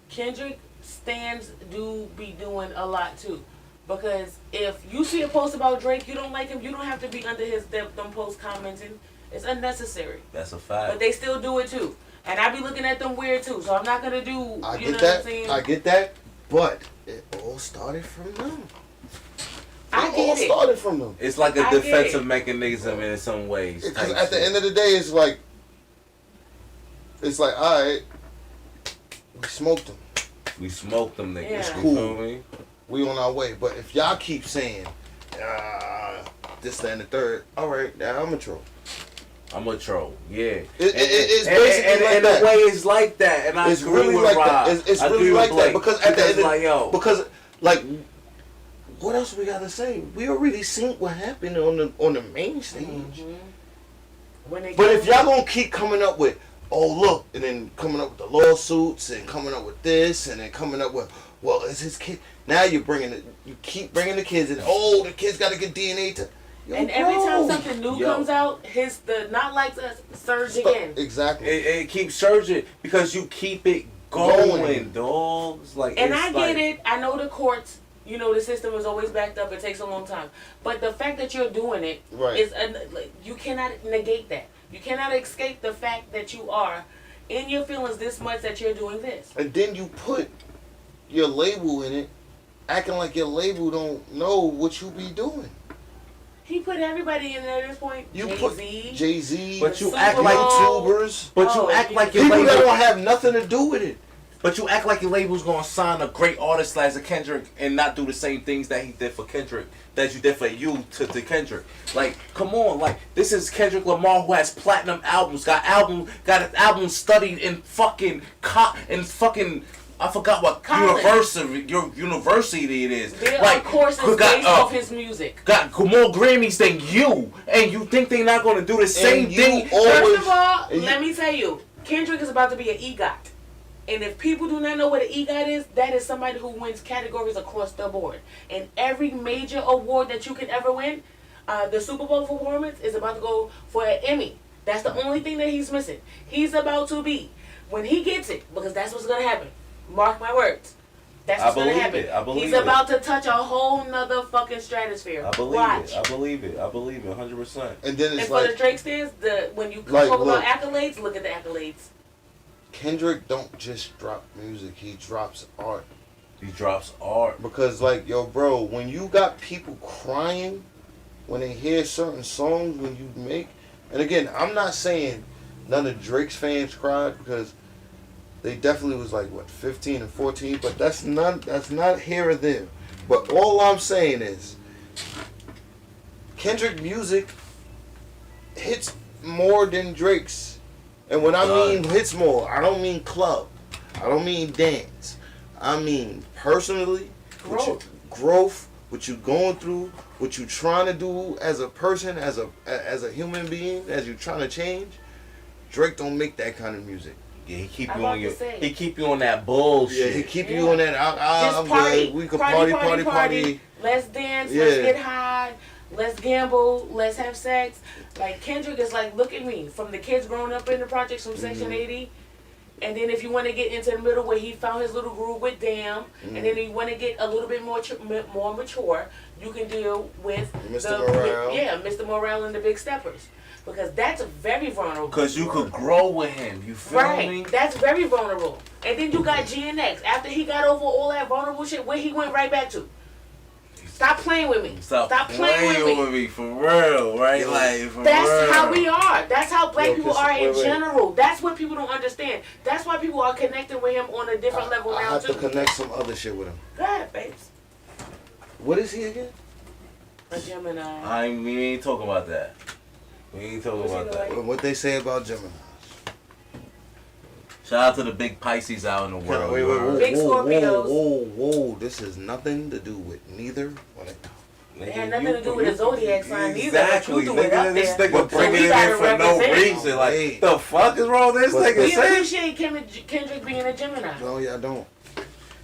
Kendrick stans do be doing a lot too. Because if you see a post about Drake, you don't like him, you don't have to be under his them posts commenting. It's unnecessary. That's a fact. But they still do it too. And I be looking at them weird too. So I'm not gonna do I you know get what that. I'm saying? I get that. But it all started from them. I It get all it. started from them. It's like a I get defensive it. mechanism in some ways. Because at the end of the day, it's like, all right, we smoked them. We smoked them niggas. Yeah. It's You cool. feel me? We on our way. But if y'all keep saying, this, that, and the third, all right, now I'm a troll. I'm a troll. Yeah. It's basically like that. In a way, it's like that. And I It's agree really with like Rob. that. It's I really agree with like that. Blake. Because at the end like, yo. because like, what else we gotta say? We already seen what happened on the main stage. Mm-hmm. When they But if y'all gonna keep coming up with, oh look, and then coming up with the lawsuits and coming up with this and then coming up with, well, it's his kid. Now you keep bringing the kids in. Oh, the kids gotta get DNA to. Yo, and every time something new comes out, the not like us surge again. Exactly. It keeps surging because you keep it going, dogs. Like, And it's I get it. I know the courts. You know the system is always backed up. It takes a long time, but the fact that you're doing it is you cannot negate that. You cannot escape the fact that you are in your feelings this much that you're doing this. And then you put your label in it, acting like your label don't know what you be doing. He put everybody in there at this point. You Jay-Z, put Jay-Z, but you Super act like Bowl. YouTubers, but you Oh, act like your people label. that don't have nothing to do with it. But you act like your label's gonna sign a great artist like a Kendrick and not do the same things that he did for Kendrick that you did for you to Kendrick. Like, come on, like this is Kendrick Lamar who has platinum albums, got an album studied in fucking I forgot what university it is. There like, are courses based off his music. Got more Grammys than you, and you think they're not gonna do the same thing? First of all, let me tell you, Kendrick is about to be an EGOT. And if people do not know what an EGOT is, that is somebody who wins categories across the board. And every major award that you can ever win, the Super Bowl performance is about to go for an Emmy. That's the only thing that he's missing. He's about to be, when he gets it, because that's what's going to happen. Mark my words. That's what's going to happen. He's about to touch a whole nother fucking stratosphere. I believe it 100%. And then it's and for the Drake stands, when you talk about accolades, look at the accolades. Kendrick don't just drop music, he drops art. He drops art. Because like, yo bro, when you got people crying when they hear certain songs when you make, and again, I'm not saying none of Drake's fans cried because they definitely was like 15 and 14, but that's not here or there. But all I'm saying is Kendrick music hits more than Drake's. And when I mean hits more, I don't mean club. I don't mean dance. I mean personally, growth, what you going through, what you trying to do as a person, as a human being, as you trying to change. Drake don't make that kind of music. Yeah, he keep you on that bullshit. Yeah, he keep you on that. I'm party, good. We can party. Let's dance. Let's get high. Let's gamble. Let's have sex. Like Kendrick is like, look at me. From the kids growing up in the projects from Section 80, and then if you want to get into the middle where he found his little groove with Damn, and then you want to get a little bit more mature, you can deal with Mr. Morale. Mr. Morale and the Big Steppers. Because that's very vulnerable. Because you could grow with him. You feel me? That's very vulnerable. And then you got GNX. After he got over all that vulnerable shit, where he went right back to? Stop playing with me. Stop playing with me. For real, right? That's how we are. That's how black people are in general. That's what people don't understand. That's why people are connecting with him on a different level now, I have too. to connect some other shit with him. Go ahead, babes. What is he again? A Gemini. We ain't talking about that. We ain't talking about that. What they say about Gemini? Shout out to the big Pisces out in the world. Wait, big Scorpios. Whoa. This has nothing to do with neither one of them. It had nothing to do with a zodiac sign either. Exactly. But you threw it up This there. nigga bringing it in for no reason. Like, the fuck is wrong with this nigga? We appreciate Kendrick being a Gemini. No, yeah, I don't.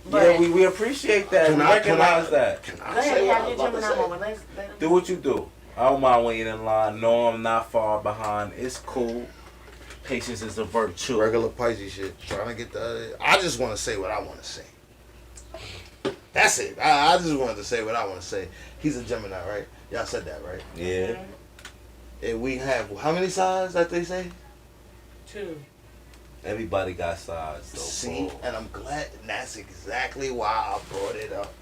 But yeah, we appreciate that. We recognize that. Go ahead, have your Gemini moment. Do what you do. I don't mind waiting in line. No, I'm not far behind. It's cool. Patience is a virtue. Regular Pisces shit. Trying to get the. I just want to say what I want to say. That's it. I just wanted to say what I want to say. He's a Gemini, right? Y'all said that, right? Yeah. And we have how many sides that they say? 2. Everybody got sides, though. See, and I'm glad. And that's exactly why I brought it up.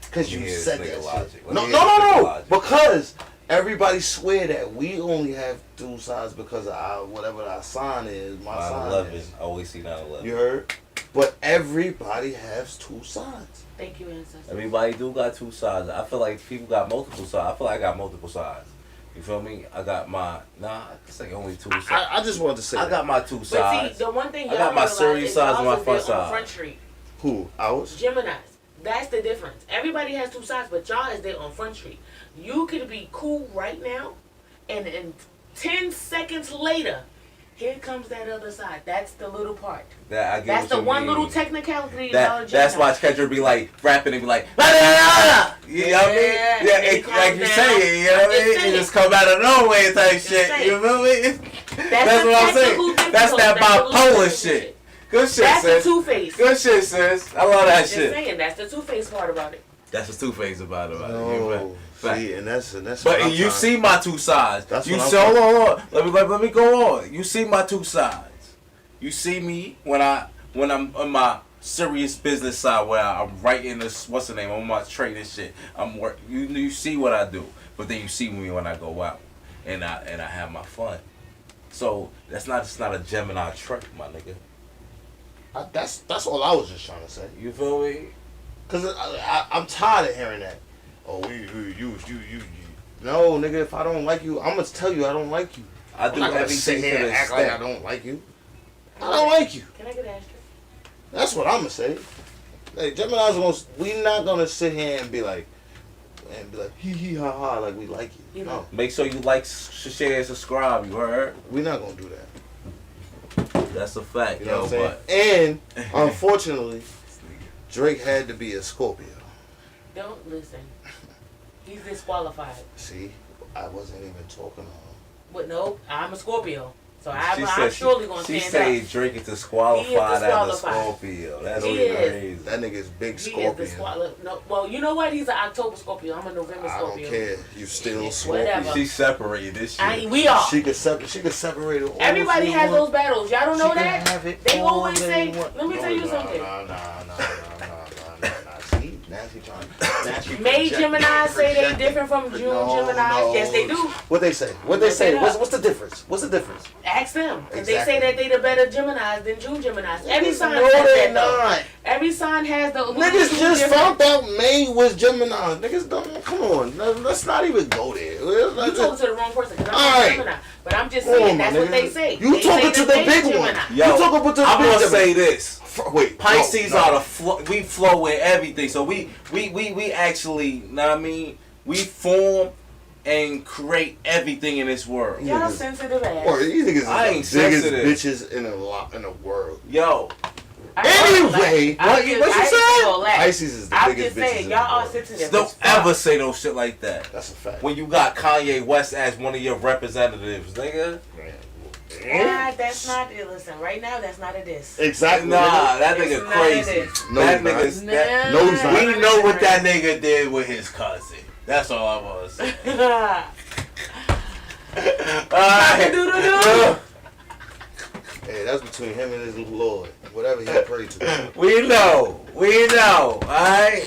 Because you said that shit. No. Because everybody swear that we only have 2 sides because of whatever our sign is. My sign 9/11. is. I always see 9/11. You heard? But everybody has 2 sides. Thank you, ancestors. Everybody do got 2 sides. I feel like people got multiple sides. I feel like I got multiple sides. You feel me? I got my it's like only 2 sides. I just wanted to say I got my 2 sides. But see, the one thing I got my serious sides and my fun side. Front Street. Who? Ours? Geminis. That's the difference. Everybody has 2 sides, but y'all is there on Front Street. You could be cool right now, and in 10 seconds later, here comes that other side. That's the little part. That's the one little technicality. That's why Kendrick be like rapping and be like, la, la, la, la. You know what I mean? Yeah, like you say, you know what I mean? It just come out of nowhere type shit. You feel me? That's what I'm saying. That's that bipolar shit. Good shit, that's sis. That's the Two-Face. Good shit, sis. I love that just shit. Saying, that's the Two-Face part about it. That's the Two-Face about it. No, see, and that's. But you see my 2 sides. That's you what see, hold on. Let me go on. You see my 2 sides. You see me when I'm on my serious business side where I'm writing this. What's the name? I'm on my trading shit. I'm work. You see what I do, but then you see me when I go out and I have my fun. So it's not a Gemini trick, my nigga. That's all I was just trying to say. You feel me? Cause I'm tired of hearing that. Oh, you. No, nigga, if I don't like you, I'm gonna tell you I don't like you. I do everything sit here to and the act like I don't like you. I don't like you. Can I get an asterisk? That's what I'm gonna say. Like Gemini's we not gonna sit here and be like hee ha ha like we like you. No. Make sure you like, share, and subscribe. You heard? We're not gonna do that. That's a fact, you know what I'm saying? And unfortunately, Drake had to be a Scorpio. Don't listen. He's disqualified. See, I wasn't even talking to him. But no, I'm a Scorpio. So I'm surely going to stand up. She said Drake is disqualified as a Scorpio. That's crazy. That nigga's big Scorpio. No, well, you know what? He's an October Scorpio. I'm a November Scorpio. I don't care. You still Scorpio. Whatever. She separated this shit. We are. She could separate it all. Everybody has those battles. Y'all don't know that? Have it they all always say, let me tell you something. See, May Gemini say they different from June Gemini. Yes, they do. What they say? What they say? What's the difference? What's the difference? Ask them. Because they say that they the better Geminis than June Geminis. Every sign no, has they're that, not. Every sign has the niggas just found out May was Gemini. Niggas don't. Come on, let's not even go there. You talking to the wrong person. Cause I'm a Gemini. But I'm just saying that's what they say. You talking to the big one. Yo, you talking to the I'm big gonna say this. Wait, Pisces are we flow with everything. So we actually, know what I mean? We form and create everything in this world. Y'all sensitive ass. Or these niggas I ain't is the biggest sensitive. bitches in the world. Yo. Anyway, what you said? Pisces is the I'm biggest just saying, bitches y'all are sensitive. Don't ever say no shit like that. That's a fact. When you got Kanye West as one of your representatives, nigga. Nah, that's not it. Listen, right now, that's not a diss. Exactly. Nah, that nigga crazy. No, that he's nigga's not. that. No, he's not. We know what that nigga did with his cousin. That's all I want to say. Hey, that's between him and his Lord. Whatever he prayed to. We know, alright?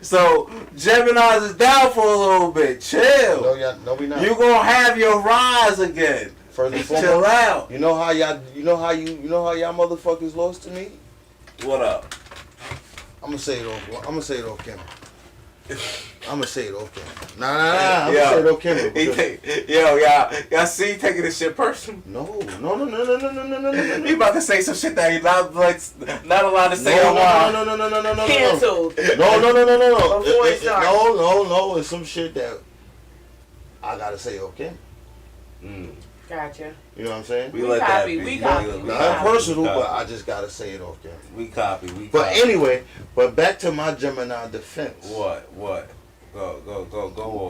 So, Gemini's is down for a little bit. Chill. No, we not. You gonna have your rise again. First and foremost, chill out. You know how y'all motherfuckers lost to me? What up? I'm gonna say it off camera. I'm gonna say it off camera. Nah. I'm gonna say it off camera. Y'all see he taking this shit personal? No. He about to say some shit that he not allowed to say online. No. Canceled. No. Before it starts. No. It's some shit that I gotta say off camera. Gotcha. You know what I'm saying? We let that be. We copy. Not personal, but I just gotta say it off camera. We copy. But anyway, back to my Gemini defense. What? Go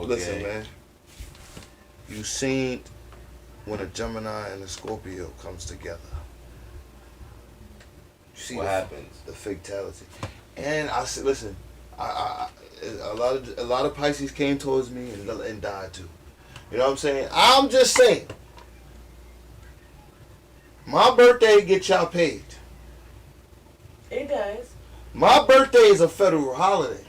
on. Listen, man. You seen when a Gemini and a Scorpio comes together. You see what happens? The fatality. And I said, listen, a lot of Pisces came towards me and died too. You know what I'm saying? I'm just saying. My birthday gets y'all paid. It does. My birthday is a federal holiday.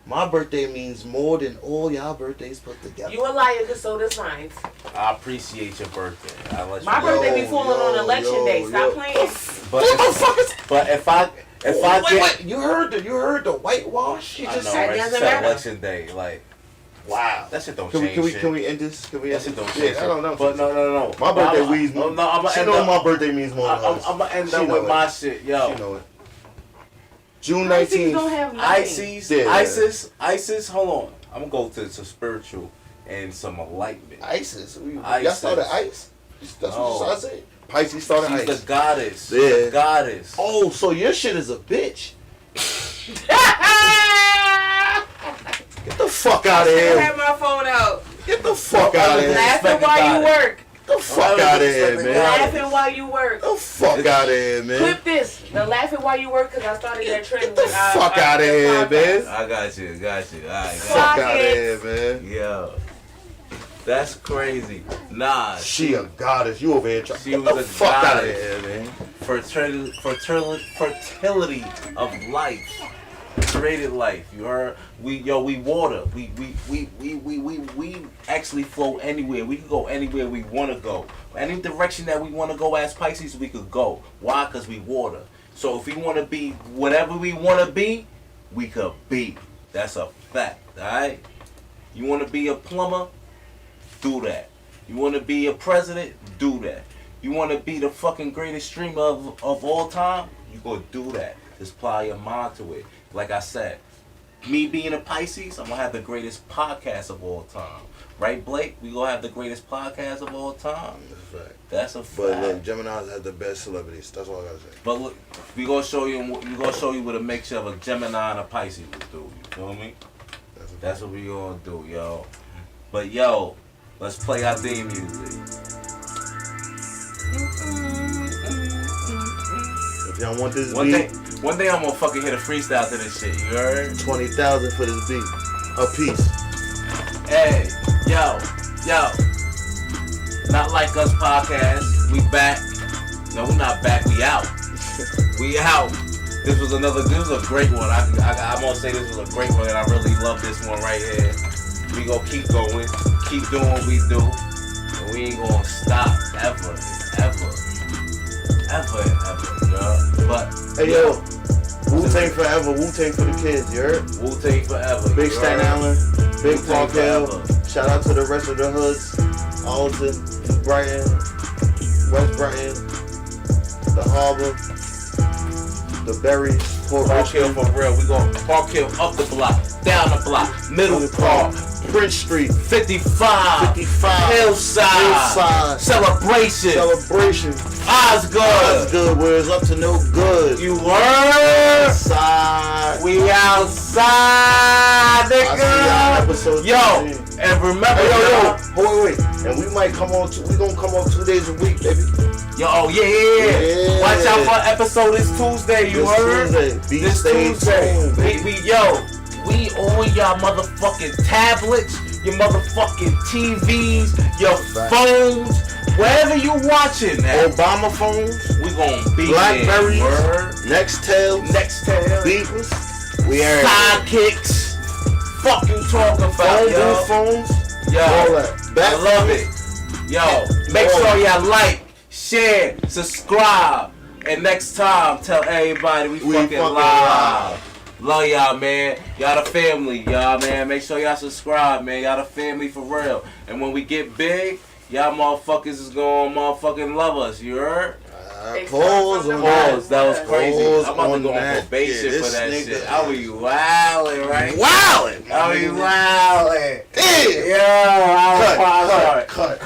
My birthday means more than all y'all birthdays put together. You a liar, because so does mine. I appreciate your birthday. My birthday be falling on election day. Stop playing. But if I wait, you heard the whitewash? You just said right? election day, like. Wow, that shit don't change. Can we end this? That shit don't change. I don't know. But no. My birthday means more. She know my birthday means more. I'm gonna end up with my shit, yo. She know it. June 19th. ISIS. Hold on. I'm gonna go to some spiritual and some enlightenment. ISIS. Y'all started ice. That's what you say. Pisces started ice. She's the goddess. Yeah. The goddess. Oh, so your shit is a bitch. Get the fuck out of here. I have my phone out. Get the fuck out of here. Laughing while you work. Get the fuck out of here, man. Laughing while you work. Get the fuck out of here, man. Clip this. The laughing while you work, because I started that trend. Get the fuck out of here, man. I got you. All right. Fuck out of here, man. Yo. That's crazy. Nah. She a goddess. You over here trying to get the fuck out of here, man. Fertility of life. created life. You heard? We water. We actually flow anywhere. We can go anywhere we want to go. Any direction that we want to go as Pisces, we could go. Why? Because we water. So if we want to be whatever we want to be, we could be. That's a fact. All right? You want to be a plumber? Do that. You want to be a president? Do that. You want to be the fucking greatest streamer of all time? You go do that. Just apply your mind to it. Like I said, me being a Pisces, I'm going to have the greatest podcast of all time. Right, Blake? We going to have the greatest podcast of all time. That's a fact. That's a fact. But look, Geminis have the best celebrities. That's all I got to say. But look, we going to show you what a mixture of a Gemini and a Pisces would do. You feel me? That's what we going to do, yo. But, yo, let's play our theme music. If y'all want this One beat, day I'm gonna fucking hit a freestyle to this shit. You heard? 20,000 for this beat, a piece. Hey, yo, Not Like Us podcast. We back. No, we're not back. We out. We out. This was a great one. I'm gonna say this was a great one, and I really love this one right here. We gonna keep going, keep doing what we do, and we ain't gonna stop ever, yo. But hey, yo, Wu-Tang forever, Wu-Tang for the kids, you heard? Wu-Tang forever. Big Staten Island, Big Park Hill. forever. Shout out to the rest of the hoods, Alton, Brighton, West Brighton, the Harbor, the Berry, Port Park Hill Richmond. for real. We go Park Hill up the block, down the block, middle park, Prince Street, 55, Hillside, Celebration, Osgood, where it's up to no good. You heard? Outside. We outside, nigga. Yo, and remember, wait. And we might come on. We gonna come on 2 days a week, baby. Yo, yeah. Watch out for episode this Tuesday. You heard? This Tuesday. We on y'all motherfucking tablets, your motherfucking TVs, your phones, wherever you watching that. Obama phones. We gonna be Blackberries, there. Nextel, Beepers. We are Sidekicks. Fuck you talking about, yo. Phones. Yo, all that. I love it. Yo, make sure y'all like, share, subscribe, and next time tell everybody we fucking live. Love y'all, man. Y'all the family, y'all, man. Make sure y'all subscribe, man. Y'all the family for real. And when we get big, y'all motherfuckers is gonna motherfucking love us. You heard? Pause. That was crazy. I'm about to go on probation for that shit. I be wildin', right? I be wildin'. Yeah. Yo, cut.